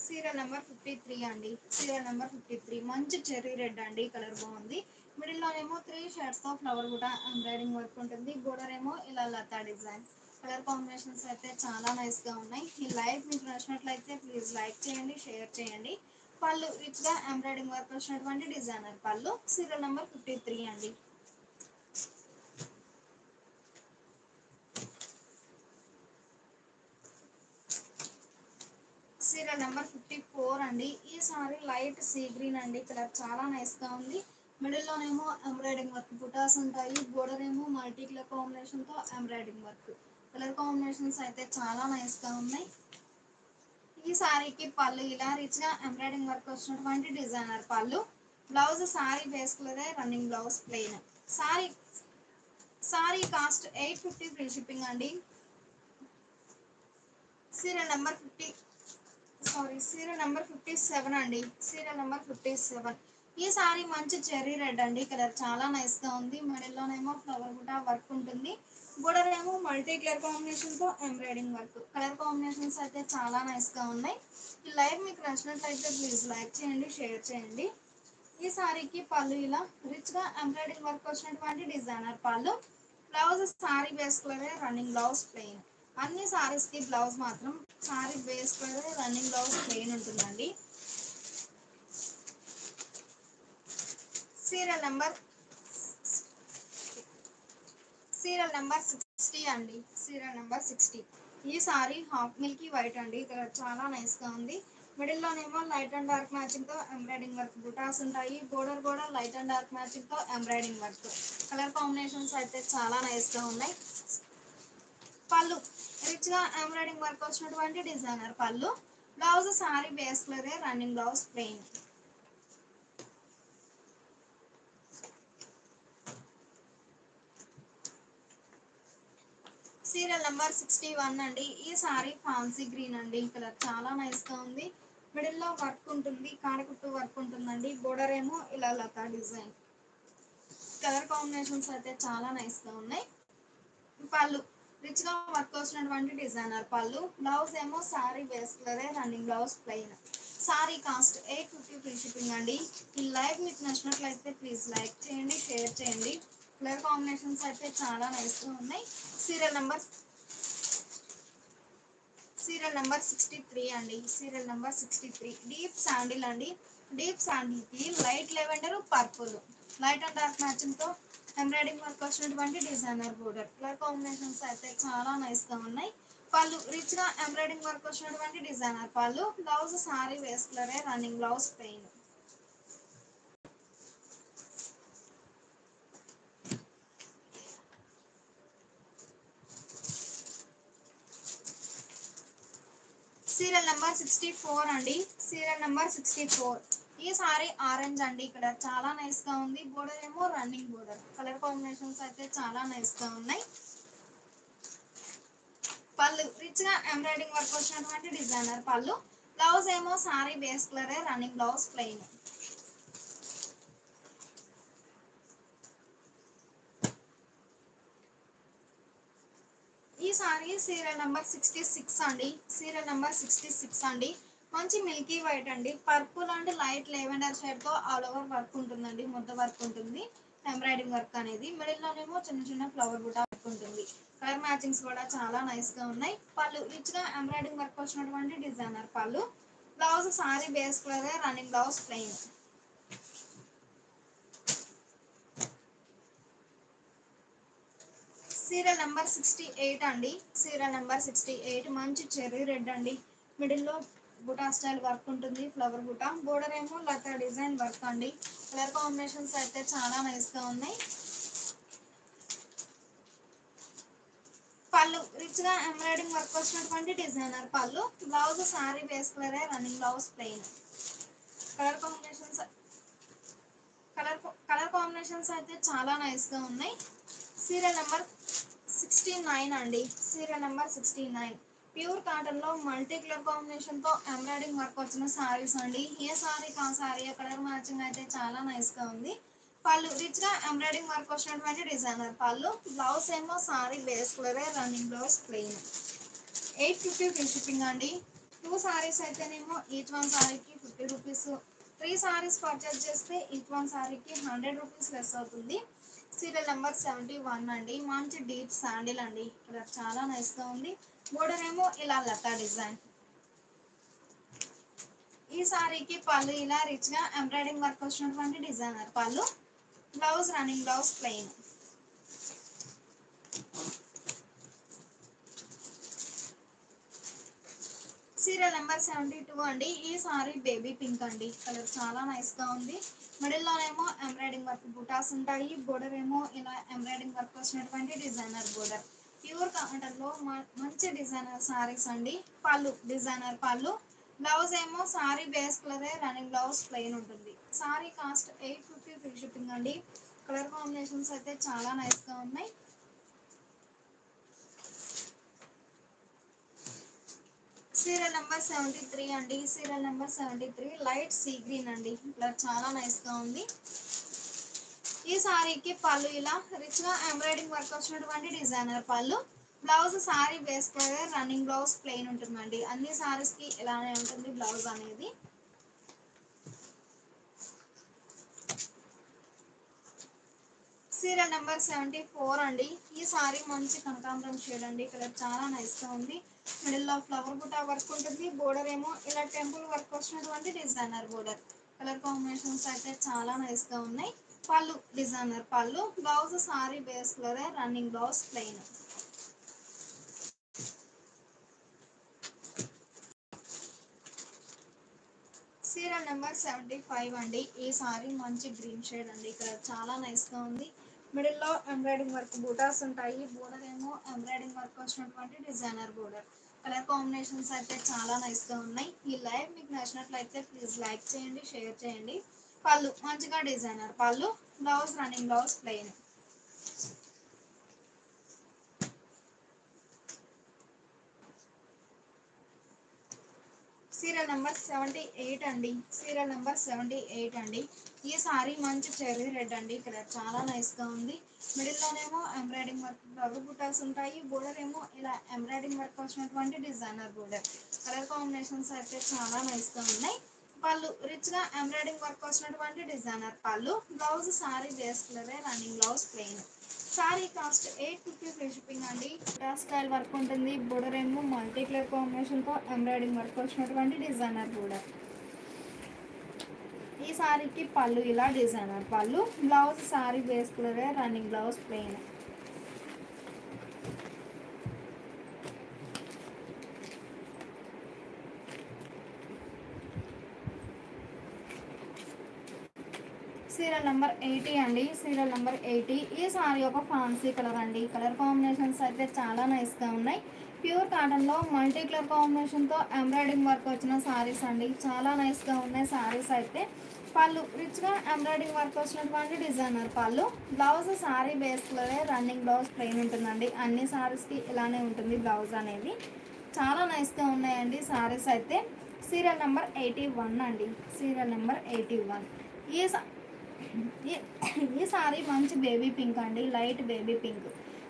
సీరియల్ నెంబర్ 53 అండి. సీరియల్ నెంబర్ 53 మంచి చెర్రీ రెడ్ అండి, కలర్ బాగుంది. మిడిల్లోనేమో 3 షేడ్స్ తో ఫ్లవర్ కూడా ఎంబ్రాయిడింగ్ వర్క్ ఉంటుంది. బోర్డర్ ఏమో ఇలా లతా డిజైన్. కలర్ కాంబినేషన్స్ అయితే చాలా నైస్ గా ఉన్నాయి. ఈ లైవ్ మీకు నచ్చినట్లయితే ప్లీజ్ లైక్ చేయండి, షేర్ చేయండి. పళ్ళు రిచ్ గా ఎంబ్రాయిడింగ్ వర్క్ వచ్చినటువంటి డిజైనర్ పళ్ళు. సీరియల్ నెంబర్ 53 అండి. సీరియల్ నెంబర్ 54 అండి. ఈ సారీ లైట్ సీ గ్రీన్ అండి, కలర్ చాలా నైస్ గా ఉంది. మిడిల్ లోనేమో ఎంబ్రాయిడింగ్ వర్క్ బుటాస్ ఉంటాయి. బోర్డర్ ఏమో మల్టీ కలర్ కాంబినేషన్ తో ఎంబ్రాయిడింగ్ వర్క్. కలర్ కాంబినేషన్స్ అయితే చాలా నైస్ గా ఉన్నాయి. ఈ సారీకి పళ్ళు ఇలా రిచ్ గా ఎంబ్రాయిడింగ్ వర్క్ వచ్చినటువంటి డిజైనర్ పళ్ళు. బ్లౌజ్ సారీ బేస్ కలరే, running blouse plain. Sorry sorry cost 850 free shipping అండి. సీరియల్ నెంబర్ 57 అండి. Serial number 57. ఈ సారీ మంచి చెర్రీ రెడ్ అండి, కలర్ చాలా నైస్ గా ఉంది. మిడిల్లోనేమో ఫ్లవర్ కూడా వర్క్ ఉంటుంది. బోర్డర్ ఏమో మల్టీ కలర్ కాంబినేషన్ తో ఎంబ్రాయిడింగ్ వర్క్. కలర్ కాంబినేషన్స్ అయితే చాలా నైస్ గా ఉన్నాయి. ఈ లైవ్ మీకు నచ్చినట్లయితే ప్లీజ్ లైక్ చేయండి, షేర్ చేయండి. ఈ సారీకి పళ్ళు ఇలా రిచ్ గా ఎంబ్రాయిడింగ్ వర్క్ వచ్చినటువంటి డిజైనర్ పళ్ళు. బ్లౌజ్ సారీ బేస్ కలరే, రన్నింగ్ బ్లౌజ్ ప్లెయిన్. అన్ని సారీస్ కి బ్లౌజ్ మాత్రం సారీ బేస్ కలరే, రన్నింగ్ బ్లౌజ్ ప్లెయిన్ ఉంటుందండి. సీరియల్ నెంబర్ 60 అండి. Serial number 60. ఈ సారీ హాఫ్ మిల్కీ వైట్ అండి, కలర్ చాలా నైస్ గా ఉంది. మిడిల్ లోనేమో లైట్ అండ్ డార్క్ మ్యాచింగ్ తో ఎంబ్రాయిడింగ్ వర్క్ బుటాస్ ఉంటాయి. బోర్డర్ కూడా లైట్ అండ్ డార్క్ మ్యాచింగ్ తో ఎంబ్రాయిడింగ్ వర్క్. కలర్ కాంబినేషన్స్ అయితే చాలా నైస్ గా ఉన్నాయి. పళ్ళు రిచ్ గా ఎంబ్రాయిడింగ్ వర్క్ వచ్చినటువంటి డిజైనర్ పళ్ళు. బ్లౌజ్ సారీ బేస్ కలరే, running blouse plain. Serial number 61 అండి. ఈ సారీ ఫాన్సీ గ్రీన్ అండి, కలర్ చాలా నైస్ గా ఉంది. మిడిల్ లో వర్క్ ఉంటుంది, కాడకుట్టు వర్క్ ఉంటుందండి. బోర్డర్ ఏమో ఇలా లతా డిజైన్. కలర్ కాంబినేషన్స్ అయితే చాలా నైస్ గా ఉన్నాయి. పళ్ళు రిచ్ గా వర్క్ వచ్చినటువంటి డిజైనర్ పళ్ళు. బ్లౌజ్ ఏమో సారీ బేస్ కలరే, running blouse plain. Sari cost 850 free shipping అండి. ఈ లైవ్ మీకు నచ్చినట్లయితే ప్లీజ్ లైక్ చేయండి, షేర్ చేయండి. కలర్ కాంబినేషన్స్ అయితే చాలా నైస్ గా ఉన్నాయి. సీరియల్ నెంబర్ 63 అండి. సీరియల్ నెంబర్ 63 డీప్ శాండిల్ అండి. డీప్ శాండిల్ కి light lavender, purple light and dark matching తో ఎంబ్రాయిడింగ్ వర్క్ వచ్చినటువంటి డిజైనర్ బోర్డర్. కలర్ కాంబినేషన్స్ అయితే చాలా నైస్ గా ఉన్నాయి. పళ్ళు రిచ్ గా ఎంబ్రాయిడింగ్ వర్క్ వచ్చినటువంటి డిజైనర్ పళ్ళు. బ్లౌజ్ సారీ వేస్ కలరే, running blouse plain. Serial number 64 అండి. Serial number 64. ఈ సారీ ఆరెంజ్ అండి, ఇక్కడ చాలా నైస్ గా ఉంది. బోర్డర్ ఏమో రన్నింగ్ బోర్డర్. కలర్ కాంబినేషన్స్ అయితే చాలా నైస్ గా ఉన్నాయి. పళ్ళు రిచ్ గా ఎంబ్రాయిడింగ్ వర్క్ వచ్చినటువంటి డిజైనర్ పళ్ళు. బ్లౌజ్ ఏమో సారీ బేస్ కలరే, రన్నింగ్ బ్లౌజ్ ప్లెయిన్. ఈ సారీ సీరియల్ నెంబర్ 66 అండి. సీరియల్ నెంబర్ 66 అండి. మంచి మిల్కీ వైట్ అండి. Purple and light lavender shade తో ఆల్ ఓవర్ వర్క్ ఉంటుందండి, ముద్ద వర్క్ ఉంటుంది. ఎంబ్రాయిడింగ్ వర్క్ అనేది మిడిల్ లోనేమో చిన్న చిన్న ఫ్లవర్ బుటా వర్క్ ఉంటుంది. కలర్ మ్యాచింగ్స్ కూడా చాలా నైస్ గా ఉన్నాయి. పళ్ళు రిచ్ గా ఎంబ్రాయిడింగ్ వర్క్ వచ్చినటువంటి డిజైనర్ పళ్ళు. Blouse sari base colour, running blouse plain. Serial number 68 అండి. సీరియల్ నెంబర్ 68 మంచి చెర్రీ రెడ్ అండి. మిడిల్ లో బుటా స్టైల్ వర్క్ ఉంటుంది, ఫ్లవర్ బుటా. బోర్డర్ ఏమో లతా డిజైన్ వర్క్ అండి. కలర్ కాంబినేషన్స్ అయితే చాలా నైస్ గా ఉన్నాయి. పళ్ళు రిచ్ గా ఎంబ్రాయిడింగ్ వర్క్ వచ్చినటువంటి డిజైనర్ పళ్ళు. బ్లౌజ్ సారీ బేస్ కలరే, running blouse plain. Colour combinations colour combinations అయితే చాలా నైస్ గా ఉన్నాయి. సీరియల్ నెంబర్ 69 అండి. Serial number 69. ప్యూర్ కాటన్ లో మల్టీ కలర్ కాంబినేషన్ తో ఎంబ్రాయిడింగ్ వర్క్ వచ్చిన సారీస్ అండి. ఏ సారీ కా సారీ కలర్ మ్యాచింగ్ అయితే చాలా నైస్ గా ఉంది. పళ్ళు రిచ్ గా ఎంబ్రాయిడింగ్ వర్క్ వచ్చినటువంటి డిజైనర్ పళ్ళు. బ్లౌజ్ ఏమో sari base colour, running blouse plain. 850 free shipping అండి. 2 సారీస్ అయితేనేమో ఈచ్ వన్ సారీకి 50 రూపీస్. 3 సారీస్ పర్చేస్ చేస్తే ఈచ్ వన్ సారీకి 100 రూపీస్ లెస్ అవుతుంది. సీరియల్ నెంబర్ 71 అండి. మంచి డీప్ శాండిల్ అండి. ఇక్కడ చాలా నైస్ గా ఉంది. బోర్డర్ ఏమో ఇలా లతా డిజైన్. ఈ సారీకి పళ్ళు ఇలా రిచ్ గా ఎంబ్రాయిడింగ్ వర్క్ వచ్చినటువంటి డిజైనర్ పళ్ళు. Blouse running blouse plain. Serial number 72 అండి. ఈ సారీ బేబీ పింక్ అండి. కలర్ చాలా నైస్ గా ఉంది. మిడిల్ లోనేమో ఎంబ్రాయిడింగ్ వర్క్ బుటాస్ ఉంటాయి. బోర్డర్ ఏమో ఇలా ఎంబ్రాయిడింగ్ వర్క్ వచ్చినటువంటి డిజైనర్ బోర్డర్. ప్యూర్ కాటన్ లో మంచి డిజైనర్ సారీస్ అండి. పళ్ళు డిజైనర్ పళ్ళు. బ్లౌజ్ ఏమో sari base colour, running blouse plain ఉంటుంది. సారీ కాస్ట్ 850 ఫ్రీ షిప్పింగ్ అండి. కలర్ కాంబినేషన్స్ అయితే చాలా నైస్ గా ఉన్నాయి. సీరియల్ నెంబర్ 73 అండి. Serial number 73 light sea green అండి. ఇలా చాలా నైస్ గా ఉంది. ఈ సారీకి పళ్ళు ఇలా రిచ్ గా ఎంబ్రాయిడింగ్ వర్క్ వచ్చినటువంటి డిజైనర్ పళ్ళు. Blouse sari base colour, running blouse plain ఉంటుందండి. అన్ని సారీస్ కి ఇలానే ఉంటుంది బ్లౌజ్ అనేది. సీరియల్ నెంబర్ 74 అండి. ఈ సారీ మంచి కనకాంబరం షేడ్ అండి. కలర్ చాలా నైస్ గా ఉంది. మిడిల్ లో ఫ్లవర్ బుటా వర్క్ ఉంటుంది. బోర్డర్ ఏమో ఇలా టెంపుల్ వర్క్ వచ్చినటువంటి డిజైనర్ బోర్డర్. కలర్ కాంబినేషన్స్ అయితే చాలా నైస్ గా ఉన్నాయి. పళ్ళు డిజైనర్ పళ్ళు. Blouse sari base colour, running blouse plain. Serial number 75 అండి. ఈ సారీ మంచి గ్రీన్ షేడ్ అండి. కలర్ చాలా నైస్ గా ఉంది. మిడిల్ లో ఎంబ్రాయిడింగ్ వర్క్ బూటాస్ ఉంటాయి. బోర్డర్ ఏమో ఎంబ్రాయిడింగ్ వర్క్ వచ్చినటువంటి డిజైనర్ బోర్డర్. కలర్ కాంబినేషన్స్ అయితే చాలా నైస్ గా ఉన్నాయి. ఈ లైవ్ మీకు నచ్చినట్లయితే ప్లీజ్ లైక్ చేయండి, షేర్ చేయండి. పళ్ళు మంచిగా డిజైనర్ పళ్ళు. Blouse running blouse plain. Serial number 78 అండి. సీరియల్ నెంబర్ 78 అండి. ఈ సారీ మంచి చెర్రీ రెడ్ అండి. కలర్ చాలా నైస్ గా ఉంది. మిడిల్ లోనేమో ఎంబ్రాయిడింగ్ వర్క్ ఫ్లవర్ బుటాస్ ఉంటాయి. బోర్డర్ ఏమో ఇలా ఎంబ్రాయిడింగ్ వర్క్ వచ్చినటువంటి డిజైనర్ బోర్డర్. కలర్ కాంబినేషన్స్ అయితే చాలా నైస్ గా ఉన్నాయి. పళ్ళు రిచ్ గా ఎంబ్రాయిడింగ్ వర్క్ వచ్చినటువంటి డిజైనర్ పళ్ళు. Blouse sari base colour, running blouse plain. Sari cost 850 free shipping అండి. స్టైల్ వర్క్ ఉంటుంది. బోర్డర్ ఏమో మల్టీ కలర్ కాంబినేషన్ తో ఎంబ్రాయిడింగ్ వర్క్ వచ్చినటువంటి డిజైనర్ బోర్డర్. ఈ సారీకి పళ్ళు ఇలా డిజైనర్ పళ్ళు. Blouse sari base colour, running blouse plain. Serial number 80 అండి. Serial number 80. ఈ సారీ ఒక ఫ్యాన్సీ కలర్ అండి. కలర్ కాంబినేషన్స్ అయితే చాలా నైస్ గా ఉన్నాయి. ప్యూర్ కాటన్ లో మల్టీ కలర్ కాంబినేషన్ తో ఎంబ్రాయిడింగ్ వర్క్ వచ్చిన సారీస్ అండి. చాలా నైస్ గా ఉన్నాయి సారీస్ అయితే. పళ్ళు రిచ్ గా ఎంబ్రాయిడింగ్ వర్క్ వచ్చినటువంటి డిజైనర్ పళ్ళు. Blouse sari base colour, running blouse plain ఉంటుందండి. అన్ని సారీస్ కి ఇలానే ఉంటుంది బ్లౌజ్ అనేది. చాలా నైస్ గా ఉన్నాయండి సారీస్ అయితే. సీరియల్ నెంబర్ 81 అండి. Serial number 81. ఈ సారీ మంచి బేబీ పింక్ అండి. Light baby pink.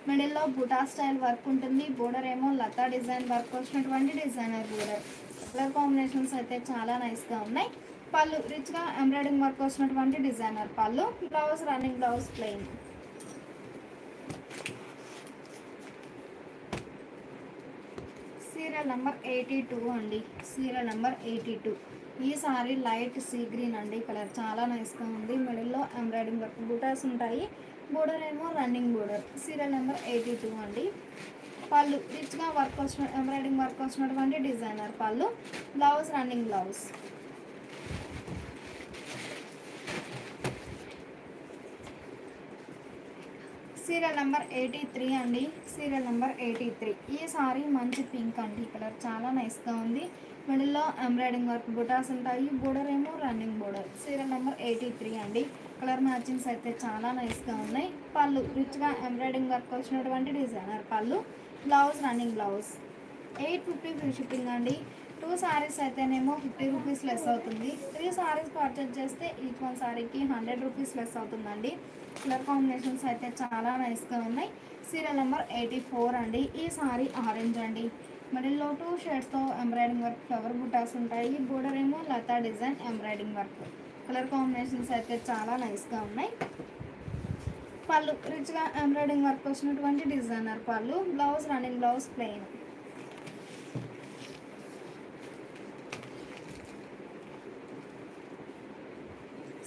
మిడిల్ లో బుటా స్టైల్ వర్క్ ఉంటుంది. బోర్డర్ ఏమో లతా డిజైన్ వర్క్ వచ్చినటువంటి డిజైనర్ బోర్డర్. కలర్ కాంబినేషన్స్ అయితే చాలా నైస్ గా ఉన్నాయి. పళ్ళు రిచ్ గా ఎంబ్రాయిడింగ్ వర్క్ వచ్చినటువంటి డిజైనర్ పళ్ళు. Blouse running blouse plain. Serial number 82 అండి. Serial number 82. ఈ సారీ లైట్ సీ గ్రీన్ అండి. కలర్ చాలా నైస్ గా ఉంది. మిడిల్ లో ఎంబ్రాయిడింగ్ వర్క్ బూటాస్ ఉంటాయి. బోర్డర్ ఏమో రన్నింగ్ బోర్డర్. సీరియల్ నెంబర్ 82 అండి. పళ్ళు రిచ్ గా వర్క్ వచ్చిన ఎంబ్రాయిడింగ్ వర్క్ వచ్చినటువంటి డిజైనర్ పళ్ళు. Blouse running blouse. Serial number 83 అండి. Serial number 83. ఈ సారీ మంచి పింక్ అండి. కలర్ చాలా నైస్ గా ఉంది. మిడిల్ లో ఎంబ్రాయిడింగ్ వర్క్ బుటాస్ ఉంటాయి. బోర్డర్ ఏమో రన్నింగ్ బోర్డర్. సీరియల్ నెంబర్ 83 అండి. కలర్ మ్యాచింగ్స్ అయితే చాలా నైస్ గా ఉన్నాయి. పళ్ళు రిచ్ గా ఎంబ్రాయిడింగ్ వర్క్ వచ్చినటువంటి డిజైనర్ పళ్ళు. Blouse running blouse. 850 free shipping అండి. 2 సారీస్ అయితేనేమో 50 రూపీస్ లెస్ అవుతుంది. 3 సారీస్ పర్చేజ్ చేస్తే ఈచ్ వన్ సారీకి 100 రూపీస్ లెస్ అవుతుందండి. కలర్ కాంబినేషన్స్ అయితే చాలా నైస్గా ఉన్నాయి. సీరియల్ నెంబర్ 84 అండి. ఈ సారీ ఆరెంజ్ అండి. మిడిల్లో 2 షేడ్స్తో ఎంబ్రాయిడింగ్ వర్క్ ఫ్లవర్ బుటాస్ ఉంటాయి. బోర్డర్ ఏమో లతా design embroidering work. Colour combinations అయితే చాలా నైస్గా ఉన్నాయి. పళ్ళు రిచ్గా ఎంబ్రాయిడింగ్ వర్క్ వచ్చినటువంటి డిజైనర్ పళ్ళు. Blouse running blouse plain.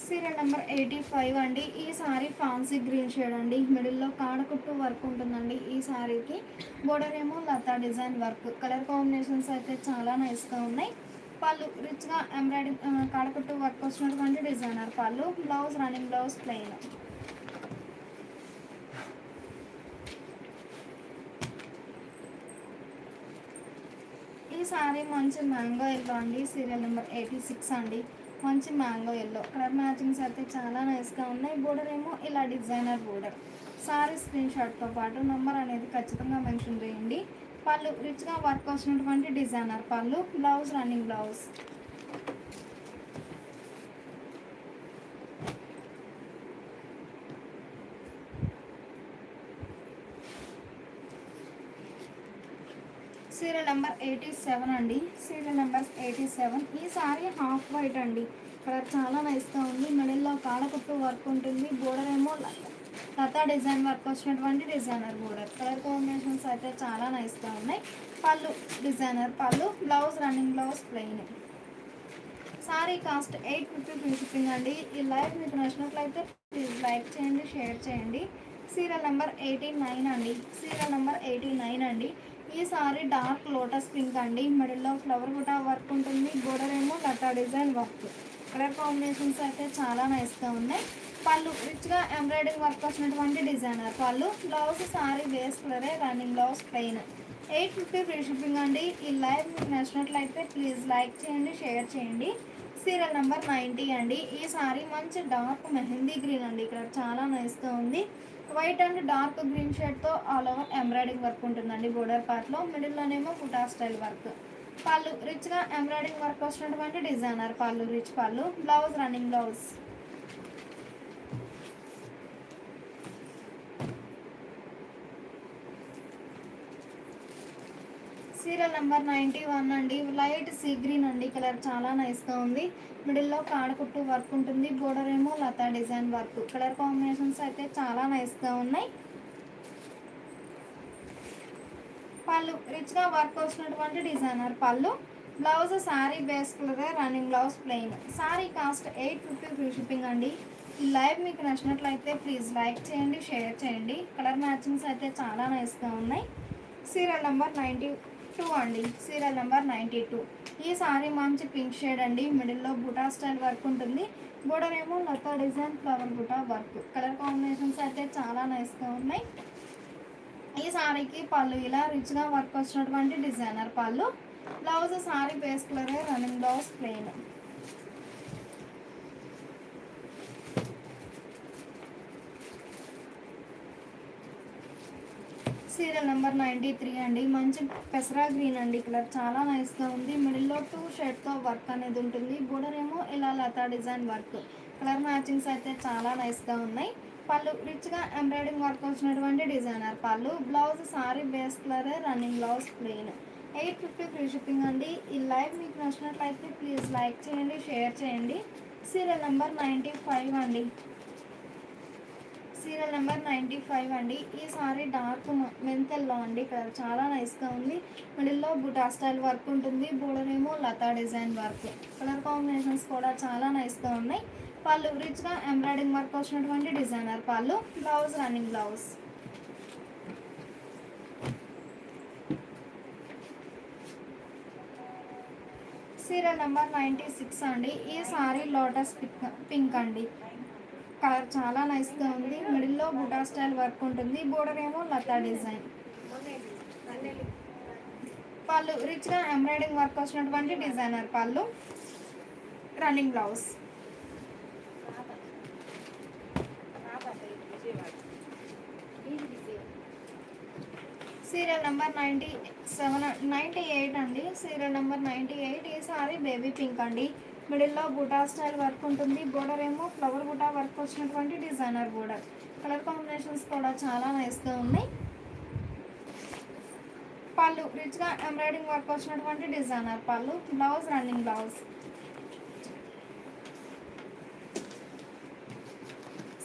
Serial number 85 అండి. ఈ సారీ ఫ్యాన్సీ గ్రీన్ షేడ్ అండి. మిడిల్లో కాడకుట్టు వర్క్ ఉంటుందండి. ఈ సారీకి బోర్డర్ ఏమో లతా డిజైన్ వర్క్. కలర్ కాంబినేషన్స్ అయితే చాలా నైస్గా ఉన్నాయి. పళ్ళు రిచ్గా ఎంబ్రాయిడింగ్ కాడకుట్టు వర్క్ వచ్చినటువంటి డిజైనర్ పళ్ళు. Blouse running blouse plain. ఈ సారీ మంచి మ్యాంగో ఎల్లో అండి. సీరియల్ నెంబర్ 86 అండి. మంచి మ్యాంగో ఎల్లో. కలర్ మ్యాచింగ్స్ అయితే చాలా నైస్గా ఉన్నాయి. బోర్డర్ ఏమో ఇలా డిజైనర్ బోర్డర్. సారీ స్క్రీన్ షాట్తో పాటు నెంబర్ అనేది ఖచ్చితంగా మెన్షన్ చేయండి. పళ్ళు రిచ్గా వర్క్ వచ్చినటువంటి డిజైనర్ పళ్ళు. Blouse running blouse. Serial number 87 అండి. Serial number 87. ఈ సారీ హాఫ్ వైట్ అండి. కలర్ చాలా నైస్గా ఉంది. మిడిల్లో కాడకుట్టు వర్క్ ఉంటుంది. బోర్డర్ ఏమో లతా డిజైన్ వర్క్ వచ్చినటువంటి డిజైనర్ బోర్డర్. కలర్ కాంబినేషన్స్ అయితే చాలా నైస్గా ఉన్నాయి. పళ్ళు డిజైనర్ పళ్ళు. Blouse running blouse plain. Sari cost 850 free shipping అండి. ఈ లైవ్ మీకు నచ్చినట్లయితే ప్లీజ్ లైక్ చేయండి, షేర్ చేయండి. సీరియల్ నెంబర్ 89 అండి. సీరియల్ నెంబర్ 89 అండి. ఈ సారీ డార్క్ లోటస్ పింక్ అండి. మిడిల్లో ఫ్లవర్ బుటా వర్క్ ఉంటుంది. బోర్డర్ ఏమో లతా డిజైన్ వర్క్. కలర్ కాంబినేషన్స్ అయితే చాలా నైస్గా ఉన్నాయి. పళ్ళు రిచ్గా ఎంబ్రాయిడింగ్ వర్క్ వచ్చినటువంటి డిజైనర్ పళ్ళు. బ్లౌజ్ సారీ బేస్ కలరే running blouse plain. 850 free shipping అండి. ఈ లైవ్ మీకు నచ్చినట్లయితే ప్లీజ్ లైక్ చేయండి, షేర్ చేయండి. సీరియల్ నెంబర్ 90 అండి. ఈ సారీ మంచి డార్క్ మెహందీ గ్రీన్ అండి. ఇక్కడ చాలా నైస్గా ఉంది. వైట్ అండ్ డార్క్ గ్రీన్ షేడ్తో ఆల్ ఓవర్ ఎంబ్రాయిడింగ్ వర్క్ ఉంటుందండి. బోర్డర్ పార్ట్లో మిడిల్లోనేమో బుటా స్టైల్ వర్క్. పళ్ళు రిచ్గా ఎంబ్రాయిడింగ్ వర్క్ వచ్చినటువంటి డిజైనర్ పళ్ళు. రిచ్ పళ్ళు. Blouse running blouse. Serial number 91 అండి. లైట్ సీ గ్రీన్ అండి. కలర్ చాలా నైస్గా ఉంది. మిడిల్లో కాడకుట్టు వర్క్ ఉంటుంది. బోర్డర్ ఏమో లతా డిజైన్ వర్క్. కలర్ కాంబినేషన్స్ అయితే చాలా నైస్గా ఉన్నాయి. పళ్ళు రిచ్గా వర్క్ వచ్చినటువంటి డిజైనర్ పళ్ళు. Blouse sari base colour running blouse plain. Sari cost 850 free shipping అండి. ఈ లైవ్ మీకు నచ్చినట్లయితే ప్లీజ్ లైక్ చేయండి, షేర్ చేయండి. కలర్ మ్యాచింగ్స్ అయితే చాలా నైస్గా ఉన్నాయి. సీరియల్ నెంబర్ 92 అండి. Serial number 92. ఈ సారీ మంచి పింక్ షేడ్ అండి. మిడిల్లో బుటా స్టైల్ వర్క్ ఉంటుంది. బోర్డర్ ఏమో లతా డిజైన్ ఫ్లవర్ బుటా వర్క్. కలర్ కాంబినేషన్స్ అయితే చాలా నైస్గా ఉన్నాయి. ఈ సారీకి పళ్ళు ఇలా రిచ్గా వర్క్ వచ్చినటువంటి డిజైనర్ పళ్ళు. బ్లౌజ్ సారీ బేస్ కలరే running blouse plain. Serial number 93 అండి. మంచి పెసరా గ్రీన్ అండి. కలర్ చాలా నైస్గా ఉంది. మిడిల్లో 2 షేడ్తో వర్క్ అనేది ఉంటుంది. బోర్డర్ ఏమో ఇలా లతా డిజైన్ వర్క్. కలర్ మ్యాచింగ్స్ అయితే చాలా నైస్గా ఉన్నాయి. పళ్ళు రిచ్గా ఎంబ్రాయిడింగ్ వర్క్ వచ్చినటువంటి డిజైనర్ పళ్ళు. Blouse sari base colour running blouse plain. 850 free shipping అండి. ఈ లైవ్ మీకు నచ్చినట్లయితే ప్లీజ్ లైక్ చేయండి, షేర్ చేయండి. సీరియల్ నెంబర్ 95 అండి. సీరియల్ నెంబర్ 95 అండి. ఈ సారీ డార్క్ మెంతెల్లో అండి. కలర్ చాలా నైస్గా ఉంది. మిడిల్లో బుటా స్టైల్ వర్క్ ఉంటుంది. బోర్డర్ ఏమో లతా డిజైన్ వర్క్. కలర్ కాంబినేషన్స్ కూడా చాలా నైస్గా ఉన్నాయి. పళ్ళు రిచ్గా ఎంబ్రాయిడింగ్ వర్క్ వచ్చినటువంటి డిజైనర్ పళ్ళు. Blouse running blouse. Serial number 96 అండి. ఈ సారీ లోటస్ పింక్ అండి. కలర్ చాలా నైస్గా ఉంది. మిడిల్లో బుటా స్టైల్ వర్క్ ఉంటుంది. బోర్డర్ ఏమో లతా డిజైన్. పళ్ళు రిచ్గా ఎంబ్రాయిడింగ్ వర్క్ వచ్చినటువంటి designer pallu. Running blouse. Serial number 98 అండి. Serial number 98. ఈ సారీ బేబీ పింక్ అండి. మిడిల్లో బూటా స్టైల్ వర్క్ ఉంటుంది. బోర్డర్ ఏమో ఫ్లవర్ బూటా వర్క్ వచ్చినటువంటి డిజైనర్ బోర్డర్. కలర్ కాంబినేషన్స్ కూడా చాలా నైస్గా ఉన్నాయి. పళ్ళు రిచ్గా ఎంబ్రాయిడింగ్ వర్క్ వచ్చినటువంటి డిజైనర్ పళ్ళు. Blouse running blouse.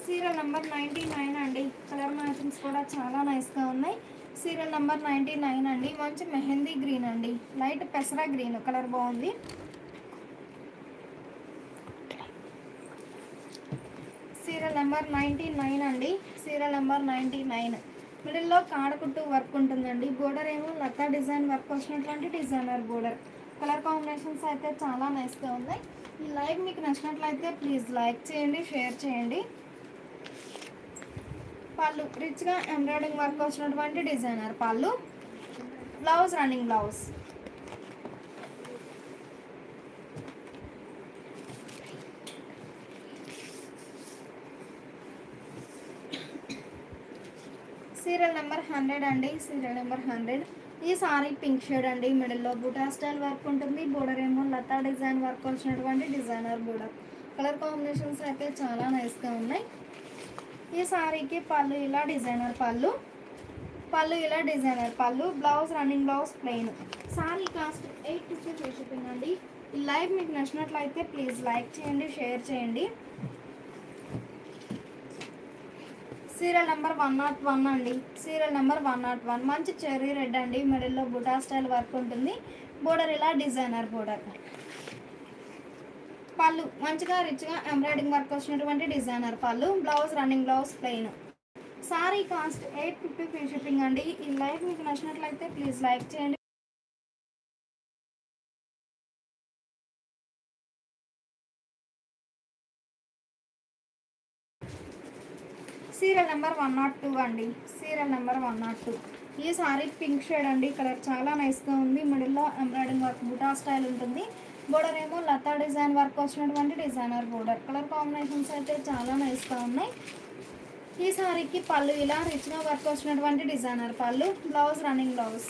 Serial number 99 అండి. కలర్ మ్యాచింగ్స్ కూడా చాలా నైస్గా ఉన్నాయి. సీరియల్ నెంబర్ 99 అండి. మంచి మెహందీ గ్రీన్ అండి. లైట్ పెసరా గ్రీన్ కలర్ బాగుంది. సీరియల్ నెంబర్ 99 అండి. Serial number 99. మిడిల్లో కాడకుట్టు వర్క్ ఉంటుందండి. బోర్డర్ ఏమో లతా డిజైన్ వర్క్ వచ్చినటువంటి డిజైనర్ బోర్డర్. కలర్ కాంబినేషన్స్ అయితే చాలా నైస్గా ఉన్నాయి. ఈ లైవ్ మీకు నచ్చినట్లయితే ప్లీజ్ లైక్ చేయండి, షేర్ చేయండి. పళ్ళు రిచ్గా ఎంబ్రాయిడింగ్ వర్క్ వచ్చినటువంటి డిజైనర్ పళ్ళు. Blouse running blouse. Serial number 100 అండి. Serial number 100. ఈ సారీ పింక్ షేడ్ అండి. మిడిల్లో బూటా స్టైల్ వర్క్ ఉంటుంది. బోర్డర్ ఏమో లతా డిజైన్ వర్క్ వచ్చినటువంటి డిజైనర్ బోర్డర్. కలర్ కాంబినేషన్స్ అయితే చాలా నైస్గా ఉన్నాయి. ఈ సారీకి పళ్ళు ఇలా డిజైనర్ పళ్ళు. పళ్ళు ఇలా డిజైనర్ పళ్ళు. Blouse running blouse plain. Sari cost 850 free shipping అండి. ఈ లైవ్ మీకు నచ్చినట్లయితే ప్లీజ్ లైక్ చేయండి, షేర్ చేయండి. సీరియల్ నెంబర్ 101 అండి. Serial number 101. మంచి చెర్రీ రెడ్ అండి. మిడిల్లో బుటా స్టైల్ వర్క్ ఉంటుంది. బోర్డర్ ఇలా డిజైనర్ బోర్డర్. పళ్ళు మంచిగా రిచ్గా ఎంబ్రాయిడింగ్ వర్క్ వచ్చినటువంటి డిజైనర్ పళ్ళు. Blouse running blouse plain. Sari cost 850 free shipping అండి. ఈ లైవ్ మీకు నచ్చినట్లయితే ప్లీజ్ లైక్ చేయండి. సీరియల్ నెంబర్ 102 అండి. Serial number 102. ఈ సారీ పింక్ షేడ్ అండి. కలర్ చాలా నైస్గా ఉంది. మిడిల్లో ఎంబ్రాయిడింగ్ వర్క్ బుటా స్టైల్ ఉంటుంది. బోర్డర్ ఏమో లతా డిజైన్ వర్క్ వచ్చినటువంటి డిజైనర్ బోర్డర్. కలర్ కాంబినేషన్స్ అయితే చాలా నైస్గా ఉన్నాయి. ఈ సారీకి పళ్ళు ఇలా రిచ్గా వర్క్ వచ్చినటువంటి డిజైనర్ పళ్ళు. Blouse running blouse.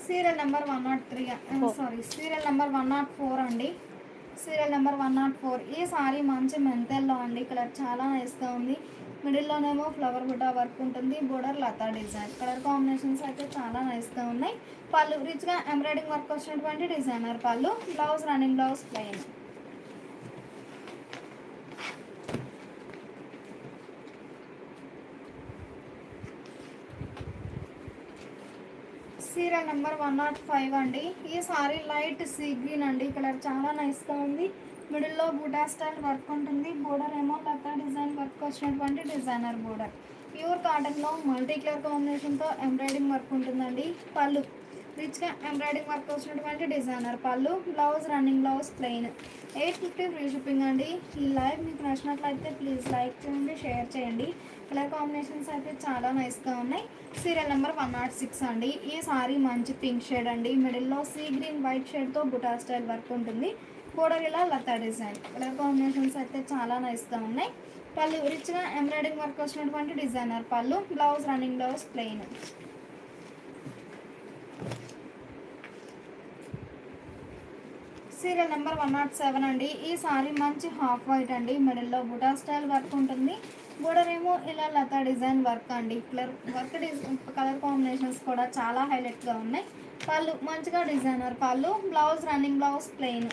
Serial number 103. Sorry serial number 104 అండి. Serial number 104. ఈ సారీ మంచి మెంతెల్లో అండి. కలర్ చాలా నైస్గా ఉంది. మిడిల్లోనేమో ఫ్లవర్ బుటా వర్క్ ఉంటుంది. బోర్డర్ లతా డిజైన్. కలర్ కాంబినేషన్స్ అయితే చాలా నైస్గా ఉన్నాయి. పళ్ళు రిచ్గా ఎంబ్రాయిడింగ్ వర్క్ వచ్చినటువంటి డిజైనర్ పళ్ళు. Blouse running blouse plain. Serial number 105 అండి. ఈ సారీ లైట్ సీ గ్రీన్ అండి. కలర్ చాలా నైస్గా ఉంది. మిడిల్లో బూటా స్టైల్ వర్క్ ఉంటుంది. బోర్డర్ ఏమో లతా డిజైన్ వర్క్ వచ్చినటువంటి డిజైనర్ బోర్డర్. ప్యూర్ కాటన్లో మల్టీ కలర్ కాంబినేషన్తో ఎంబ్రాయిడింగ్ వర్క్ ఉంటుందండి. పళ్ళు రిచ్గా ఎంబ్రాయిడింగ్ వర్క్ వచ్చినటువంటి డిజైనర్ పళ్ళు. Blouse running blouse plain. 850 free shipping అండి. ఈ లైవ్ మీకు నచ్చినట్లయితే ప్లీజ్ లైక్ చేయండి, షేర్ చేయండి. కలర్ కాంబినేషన్స్ అయితే చాలా నైస్గా ఉన్నాయి. సీరియల్ నెంబర్ 106 అండి. ఈ సారీ మంచి పింక్ షేడ్ అండి. మిడిల్లో సీ గ్రీన్ వైట్ షేడ్తో బుటా స్టైల్ వర్క్ ఉంటుంది. బోర్డర్ ఇలా లతా డిజైన్. కలర్ కాంబినేషన్స్ అయితే చాలా నైస్గా ఉన్నాయి. పళ్ళు రిచ్గా ఎంబ్రాయిడింగ్ వర్క్ వచ్చినటువంటి డిజైనర్ పళ్ళు. Blouse running blouse plain. Serial number 107 అండి. ఈ సారీ మంచి హాఫ్ వైట్ అండి. మిడిల్లో బుటా స్టైల్ వర్క్ ఉంటుంది. బోర్డర్ ఏమో ఇలా లతా డిజైన్ వర్క్ అండి. కలర్ కాంబినేషన్స్ కూడా చాలా హైలైట్గా ఉన్నాయి. పళ్ళు మంచిగా డిజైనర్ పళ్ళు. Blouse running blouse plain.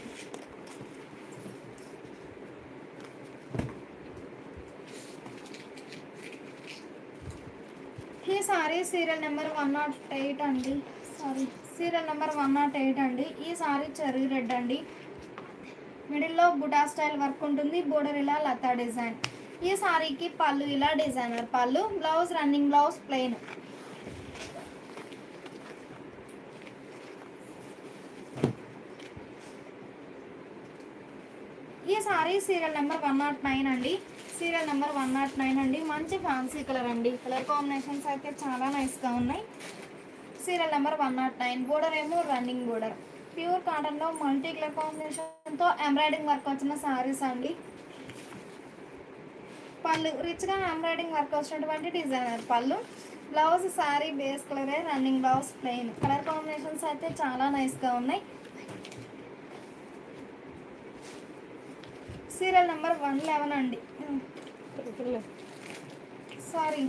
ఈ సారీ సీరియల్ నెంబర్ 108 అండి. సారీ సీరియల్ నెంబర్ 108 అండి. ఈ సారీ చెర్రీ రెడ్ అండి. మిడిల్లో బుటా స్టైల్ వర్క్ ఉంటుంది. బోర్డర్ ఇలా లతా డిజైన్. ఈ సారీకి పళ్ళు ఇలా డిజైనర్ పళ్ళు. Blouse running blouse plain. ఈ సారీ సీరియల్ నెంబర్ 109 అండి. సీరియల్ నెంబర్ 109 అండి. మంచి ఫ్యాన్సీ కలర్ అండి. కలర్ కాంబినేషన్స్ అయితే చాలా నైస్గా ఉన్నాయి. Serial number 109. బోర్డర్ ఏమో రన్నింగ్ బోర్డర్. ప్యూర్ కాటన్లో మల్టీ కలర్ కాంబినేషన్తో ఎంబ్రాయిడింగ్ వర్క్ వచ్చిన సారీస్ అండి. పళ్ళు రిచ్గా ఎంబ్రాయిడింగ్ వర్క్ వచ్చినటువంటి డిజైనర్ పళ్ళు. బ్లౌజ్ శారీ బేస్ కలరే, running blouse plain. Colour combinations అయితే చాలా నైస్గా ఉన్నాయి. సీరియల్ నెంబర్ 111 అండి, సారీ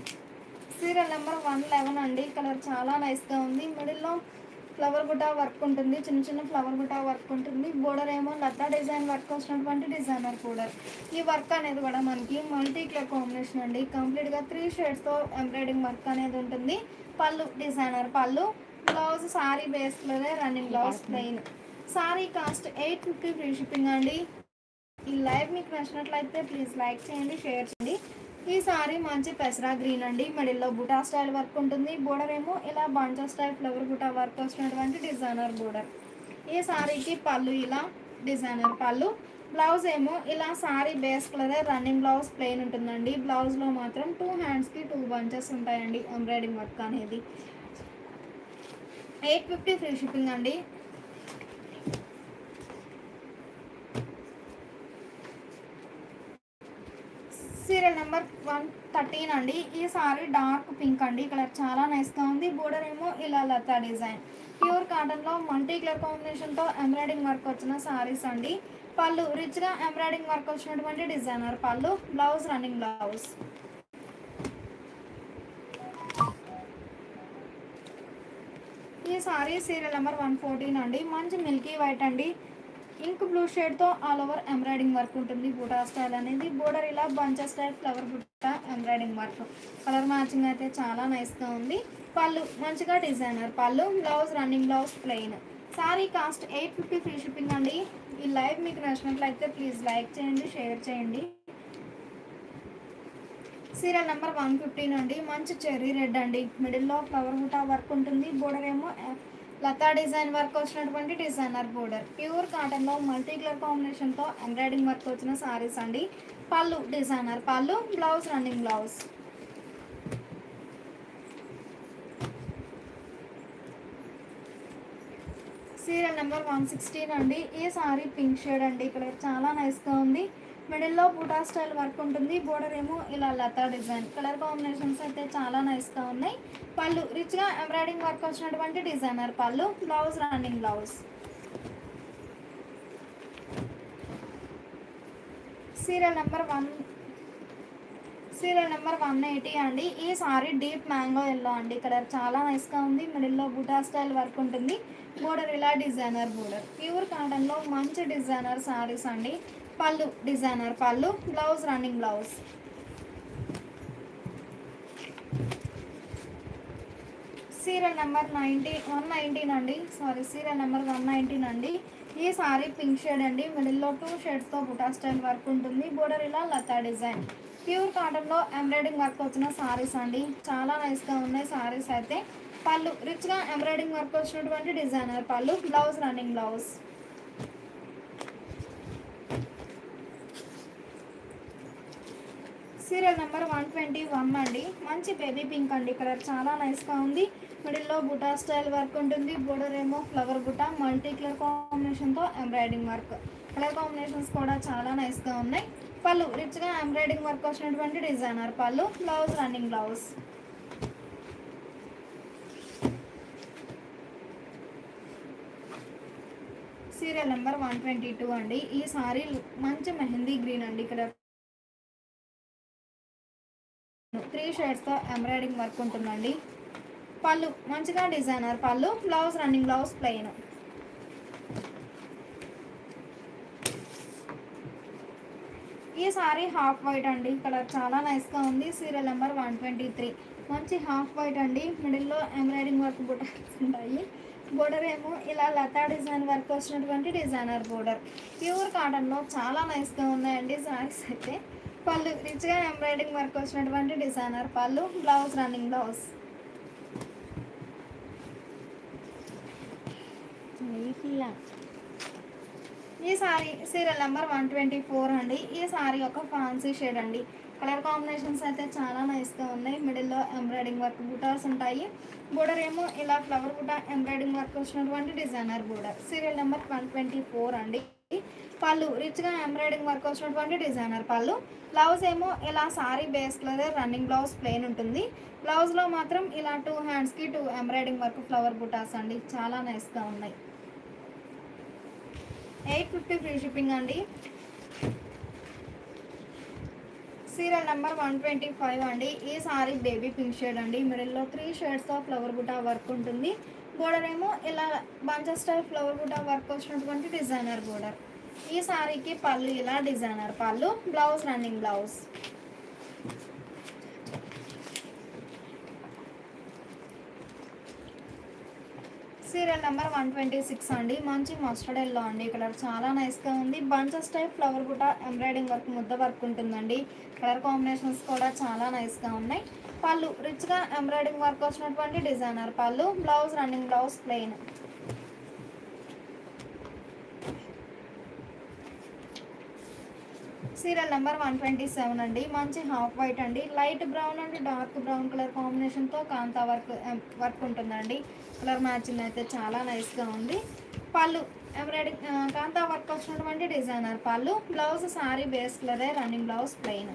సీరియల్ నెంబర్ 111 అండి. కలర్ చాలా నైస్గా ఉంది. మిడిల్లో ఫ్లవర్ బుటా వర్క్ ఉంటుంది, చిన్న చిన్న ఫ్లవర్ బుటా వర్క్ ఉంటుంది. బోర్డర్ ఏమో లతా డిజైన్ వర్క్ వచ్చినటువంటి డిజైనర్ బోర్డర్. ఈ వర్క్ అనేది కూడా మనకి మల్టీ కలర్ కాంబినేషన్ అండి. కంప్లీట్గా 3 షేడ్స్తో ఎంబ్రాయిడింగ్ వర్క్ అనేది ఉంటుంది. పళ్ళు డిజైనర్ పళ్ళు. బ్లౌజ్ సారీ బేస్లోనే, running blouse plain. Sari cost 850 free shipping అండి. ఈ లైవ్ మీకు నచ్చినట్లయితే ప్లీజ్ లైక్ చేయండి, షేర్ చేయండి. ఈ సారీ మంచి పెసరా గ్రీన్ అండి. మిడిల్లో బుటా స్టైల్ వర్క్ ఉంటుంది. బోర్డర్ ఏమో ఇలా బంచా స్టైల్ ఫ్లవర్ బుటా వర్క్ వచ్చినటువంటి డిజైనర్ బోర్డర్. ఈ సారీకి పళ్ళు ఇలా డిజైనర్ పళ్ళు. బ్లౌజ్ ఏమో ఇలా sorry base colour, running blouse plain ఉంటుందండి. బ్లౌజ్లో మాత్రం 2 హ్యాండ్స్కి 2 బంచెస్ ఉంటాయండి ఎంబ్రాయిడింగ్ వర్క్ అనేది. 850 ఫ్రీ షిప్పింగ్ అండి. సీరియల్ నెంబర్ 113 అండి. ఈ సారీ డార్క్ పింక్ అండి. కలర్ చాలా నైస్గా ఉంది. బోర్డర్ ఏమో ఇలా లతా డిజైన్. ప్యూర్ కాటన్లో మల్టీ కలర్ కాంబినేషన్తో ఎంబ్రాయిడింగ్ వర్క్ వచ్చిన సారీస్ అండి. పళ్ళు రిచ్గా ఎంబ్రాయిడింగ్ వర్క్ వచ్చినటువంటి డిజైనర్ పళ్ళు. Blouse running blouse. ఈ సారీ సీరియల్ నెంబర్ 114 అండి. మంచి మిల్కీ వైట్ అండి. ఇంక్ బ్లూ షేడ్తో ఆల్ ఓవర్ ఎంబ్రాయిడింగ్ వర్క్ ఉంటుంది. బుటా స్టైల్ అనేది. బోర్డర్ ఇలా బంచా స్టైల్ ఫ్లవర్ బుటా ఎంబ్రాయిడింగ్ వర్క్. కలర్ మ్యాచింగ్ అయితే చాలా నైస్గా ఉంది. పళ్ళు మంచిగా డిజైనర్ పళ్ళు. Blouse running blouse plain. Sari cost 850 free shipping అండి. ఈ లైవ్ మీకు నచ్చినట్లయితే ప్లీజ్ లైక్ చేయండి, షేర్ చేయండి. సీరియల్ నెంబర్ 115 అండి. మంచి చెర్రీ రెడ్ అండి. మిడిల్లో ఫ్లవర్ బుటా వర్క్ ఉంటుంది. బోర్డర్ ఏమో లతా డిజైన్ వర్క్ వచ్చినటువంటి డిజైనర్ బోర్డర్. ప్యూర్ కాటన్లో మల్టీ కలర్ కాంబినేషన్తో ఎంబ్రాయిడింగ్ వర్క్ వచ్చిన సారీస్ అండి. పళ్ళు డిజైనర్ పళ్ళు. Blouse running blouse. Serial number 116 అండి. ఈ సారీ పింక్ షేడ్ అండి. కలర్ చాలా నైస్గా ఉంది. మిడిల్లో బుటా స్టైల్ వర్క్ ఉంటుంది. బోర్డర్ ఏమో ఇలా లతా డిజైన్. కలర్ కాంబినేషన్స్ అయితే చాలా నైస్గా ఉన్నాయి. పళ్ళు రిచ్గా ఎంబ్రాయిడింగ్ వర్క్ వచ్చినటువంటి డిజైనర్ పళ్ళు. Blouse running blouse. Serial number 180 అండి. ఈ సారీ డీప్ మ్యాంగో ఎల్లో అండి. కలర్ చాలా నైస్గా ఉంది. మిడిల్లో బుటా స్టైల్ వర్క్ ఉంటుంది. బోర్డర్ ఇలా డిజైనర్ బోర్డర్. ప్యూర్ కాటన్లో మంచి డిజైనర్ సారీస్ అండి. పళ్ళు డిజైనర్ పళ్ళు. Blouse running blouse. Serial number 119 అండి. సీరియల్ నెంబర్ 119 అండి. ఈ సారీ పింక్ షేడ్ అండి. మిడిల్లో 2 షేడ్స్తో బుటా స్టైల్ వర్క్ ఉంటుంది. బోర్డర్ ఇలా లతా డిజైన్. ప్యూర్ కాటన్లో ఎంబ్రాయిడింగ్ వర్క్ వచ్చిన సారీస్ అండి. చాలా నైస్గా ఉన్నాయి సారీస్ అయితే. పళ్ళు రిచ్గా ఎంబ్రాయిడింగ్ వర్క్ వచ్చినటువంటి డిజైనర్ పళ్ళు. Blouse running blouse. Serial number 121 అండి. మంచి బేబీ పింక్ అండి. కలర్ చాలా నైస్గా ఉంది. మిడిల్లో బుటా స్టైల్ వర్క్ ఉంటుంది. బోర్డర్ ఏమో ఫ్లవర్ బుటా మల్టీ కలర్ కాంబినేషన్తో ఎంబ్రాయిడింగ్ వర్క్. కలర్ కాంబినేషన్స్ కూడా చాలా నైస్గా ఉన్నాయి. పళ్ళు రిచ్గా ఎంబ్రాయిడింగ్ వర్క్ వచ్చినటువంటి డిజైనర్ పళ్ళు. Blouse running blouse. Serial number 122 అండి. ఈ సారీ మంచి మెహందీ గ్రీన్ అండి. ఇక్కడ 3 షేడ్స్తో ఎంబ్రాయిడింగ్ వర్క్ ఉంటుందండి. పళ్ళు మంచిగా డిజైనర్ పళ్ళు. Blouse running blouse plain. ఈ సారీ హాఫ్ వైట్ అండి. కలర్ చాలా నైస్గా ఉంది. Serial number 123. మంచి హాఫ్ వైట్ అండి. మిడిల్లో ఎంబ్రాయిడింగ్ వర్క్ బుటాస్ ఉంటాయి. బోర్డర్ ఏమో ఇలా లతా డిజైన్ వర్క్ వచ్చినటువంటి డిజైనర్ బోర్డర్. ప్యూర్ కాటన్లో చాలా నైస్గా ఉన్నాయండి సారీస్ అయితే. పళ్ళు రిచ్గా ఎంబ్రాయిడింగ్ వర్క్ వచ్చినటువంటి డిజైనర్ పళ్ళు. Blouse running blouse. ఈ సారీ సీరియల్ నెంబర్ 124 అండి. ఈ సారీ ఒక ఫ్యాన్సీ షేడ్ అండి. కలర్ కాంబినేషన్స్ అయితే చాలా నైస్గా ఉన్నాయి. మిడిల్లో ఎంబ్రాయిడింగ్ వర్క్ బుటాస్ ఉంటాయి. బోర్డర్ ఏమో ఇలా ఫ్లవర్ బుటా ఎంబ్రాయిడింగ్ వర్క్ వచ్చినటువంటి డిజైనర్ బోర్డర్. సీరియల్ నెంబర్ 124 అండి. పళ్ళు రిచ్గా ఎంబ్రాయిడింగ్ వర్క్ వచ్చినటువంటి డిజైనర్ పళ్ళు. బ్లౌజ్ ఏమో ఇలా sorry base colour running blouse plain ఉంటుంది. బ్లౌజ్లో మాత్రం ఇలా 2 హ్యాండ్స్కి 2 ఎంబ్రాయిడింగ్ వర్క్ ఫ్లవర్ బుటాస్ అండి, చాలా నైస్గా ఉన్నాయి. 850 ఫ్రీ షిప్పింగ్ అండి. సీరియల్ నెంబర్ 125 అండి. ఈ సారీ బేబీ పింక్ షేడ్ అండి. మిడిల్లో 3 షేడ్స్తో ఫ్లవర్ బుటా వర్క్ ఉంటుంది. బోర్డర్ ఏమో ఇలా బంచెస్ స్టైల్ ఫ్లవర్ బుటా వర్క్ వచ్చినటువంటి డిజైనర్ బోర్డర్. ఈ సారీకి పళ్ళు ఇలా డిజైనర్ పళ్ళు, blouse running blouse. Serial number 126 అండి. మంచి మస్టర్డ్ ఎల్లో అండి. కలర్ చాలా నైస్గా ఉంది. బంచెస్ టైప్ ఫ్లవర్ బుటా ఎంబ్రాయిడింగ్ వర్క్ ముద్ద వర్క్ ఉంటుందండి. కలర్ కాంబినేషన్స్ కూడా చాలా నైస్గా ఉన్నాయి. పళ్ళు రిచ్గా ఎంబ్రాయిడింగ్ వర్క్ వచ్చినటువంటి డిజైనర్ పళ్ళు, blouse running blouse plain. Serial number 127 అండి. మంచి హాఫ్ వైట్ అండి. Light brown and dark brown colour కాంబినేషన్తో కాంతా వర్క్ ఉంటుందండి. కలర్ మ్యాచింగ్ అయితే చాలా నైస్గా ఉంది. పళ్ళు ఎంబ్రాయిడింగ్ కాంతా వర్క్ వచ్చినటువంటి డిజైనర్ పళ్ళు, బ్లౌజ్ సారీ బేస్ కలరే running blouse plain.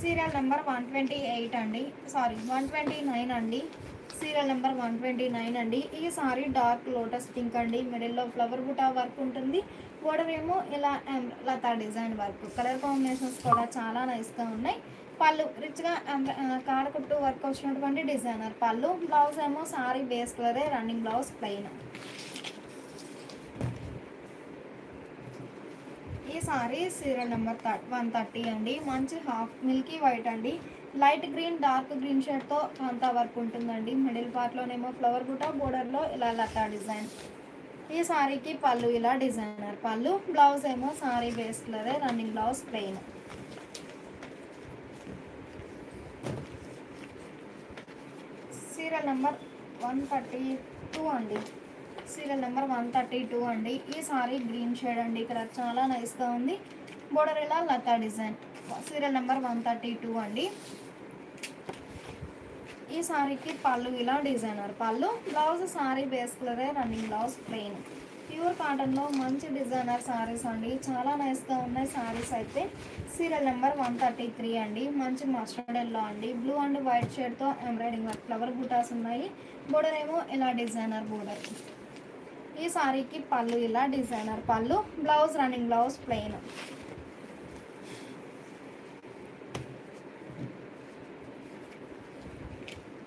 Serial number 128 అండి, 129 అండి. సీరియల్ నెంబర్ 129 అండి. ఈ సారీ డార్క్ లోటస్ పింక్ అండి. మిడిల్లో ఫ్లవర్ బుటా వర్క్ ఉంటుంది. బోర్డర్ ఏమో ఇలా లతా డిజైన్ వర్క్. కలర్ కాంబినేషన్స్ కూడా చాలా నైస్గా ఉన్నాయి. పళ్ళు రిచ్గా కాడకుట్టు వర్క్ వచ్చినటువంటి డిజైనర్ పళ్ళు, బ్లౌజ్ ఏమో సారీ బేస్ కలరే రన్నింగ్ బ్లౌజ్ ప్లెయిన్. ఈ సారీ సీరియల్ నెంబర్ 130 అండి. మంచి హాఫ్ మిల్కీ వైట్ అండి. లైట్ గ్రీన్ డార్క్ గ్రీన్ షేడ్తో కాంతా వర్క్ ఉంటుందండి. మిడిల్ పార్ట్లోనేమో ఫ్లవర్ బుటా, బోర్డర్లో ఇలా లతా డిజైన్. ఈ సారీకి పళ్ళు ఇలా డిజైనర్ పళ్ళు, బ్లౌజ్ ఏమో సారీ బేస్ కలరే running blouse plain. Serial number 132 అండి. సీరియల్ నెంబర్ 132 అండి. ఈ సారీ గ్రీన్ షేడ్ అండి. ఇక్కడ చాలా నైస్గా ఉంది. బోర్డర్ ఇలా లతా డిజైన్. సీరియల్ నెంబర్ 132 అండి. ఈ సారీకి పళ్ళు ఇలా డిజైనర్ పళ్ళు, బ్లౌజ్ సారీ బేస్ కలరే రన్నింగ్ బ్లౌజ్ ప్లెయిన్. ప్యూర్ కాటన్లో మంచి డిజైనర్ సారీస్ అండి, చాలా నైస్గా ఉన్నాయి సారీస్ అయితే. సీరియల్ నెంబర్ 133 అండి. మంచి మస్టర్డ్ ఎల్లో అండి. బ్లూ అండ్ వైట్ షేడ్తో ఎంబ్రాయిడింగ్ వర్క్ ఫ్లవర్ బుటాస్ ఉన్నాయి. బోర్డర్ ఏమో ఇలా డిజైనర్ బోర్డర్. ఈ సారీకి పళ్ళు ఇలా డిజైనర్ పళ్ళు, బ్లౌజ్ రన్నింగ్ బ్లౌజ్ ప్లెయిన్.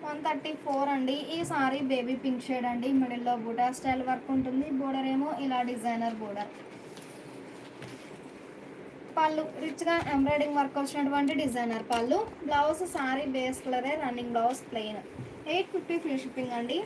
134 అండి. ఈ సారీ బేబీ పింక్ షేడ్ అండి. మిడిల్లో బూటా స్టైల్ వర్క్ ఉంటుంది. బోర్డర్ ఏమో ఇలా డిజైనర్ బోర్డర్. పళ్ళు రిచ్గా ఎంబ్రాయిడింగ్ వర్క్ వచ్చినటువంటి డిజైనర్ పళ్ళు, బ్లౌజ్ సారీ బేస్ కలరే running blouse plain. 850 free shipping అండి.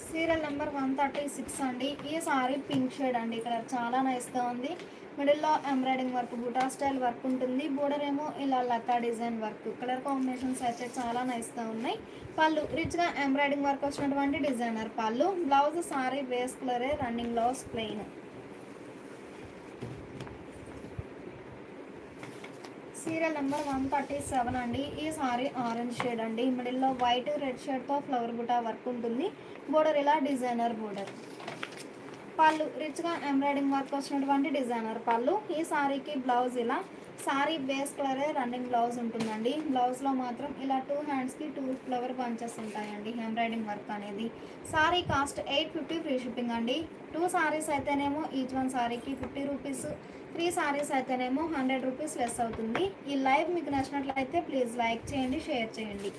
సీరియల్ నెంబర్ 136 అండి. ఈ సారీ పింక్ షేడ్ అండి. ఇక్కడ చాలా నైస్గా ఉంది. మిడిల్లో ఎంబ్రాయిడింగ్ వర్క్ బూటా స్టైల్ వర్క్ ఉంటుంది. బోర్డర్ ఏమో ఇలా లతా డిజైన్ వర్క్. కలర్ కాంబినేషన్స్ అయితే చాలా నైస్గా ఉన్నాయి. పళ్ళు రిచ్గా ఎంబ్రాయిడింగ్ వర్క్ వచ్చినటువంటి డిజైనర్ పళ్ళు, బ్లౌజ్ సారీ బేస్ కలరే running blouse plain. Serial number 137 అండి. ఈ సారీ ఆరెంజ్ షేడ్ అండి. మిడిల్లో వైట్ రెడ్ షేడ్తో ఫ్లవర్ బుటా వర్క్ ఉంటుంది. బోర్డర్ ఇలా డిజైనర్ బోర్డర్. పళ్ళు రిచ్గా ఎంబ్రాయిడింగ్ వర్క్ వచ్చినటువంటి డిజైనర్ పళ్ళు. ఈ సారీకి బ్లౌజ్ ఇలా సారీ బేస్ కలరే రన్నింగ్ బ్లౌజ్ ఉంటుందండి. బ్లౌజ్లో మాత్రం ఇలా 2 హ్యాండ్స్కి 2 ఫ్లవర్ బంచెస్ ఉంటాయండి ఎంబ్రాయిడింగ్ వర్క్ అనేది. సారీ కాస్ట్ 850 ఫ్రీ షిప్పింగ్ అండి. 2 సారీస్ అయితేనేమో ఈచ్ వన్ సారీకి 50 రూపీస్, 3 సారీస్ అయితేనేమో 100 రూపీస్ లెస్ అవుతుంది. ఈ లైవ్ మీకు నచ్చినట్లయితే ప్లీజ్ లైక్ చేయండి, షేర్ చేయండి.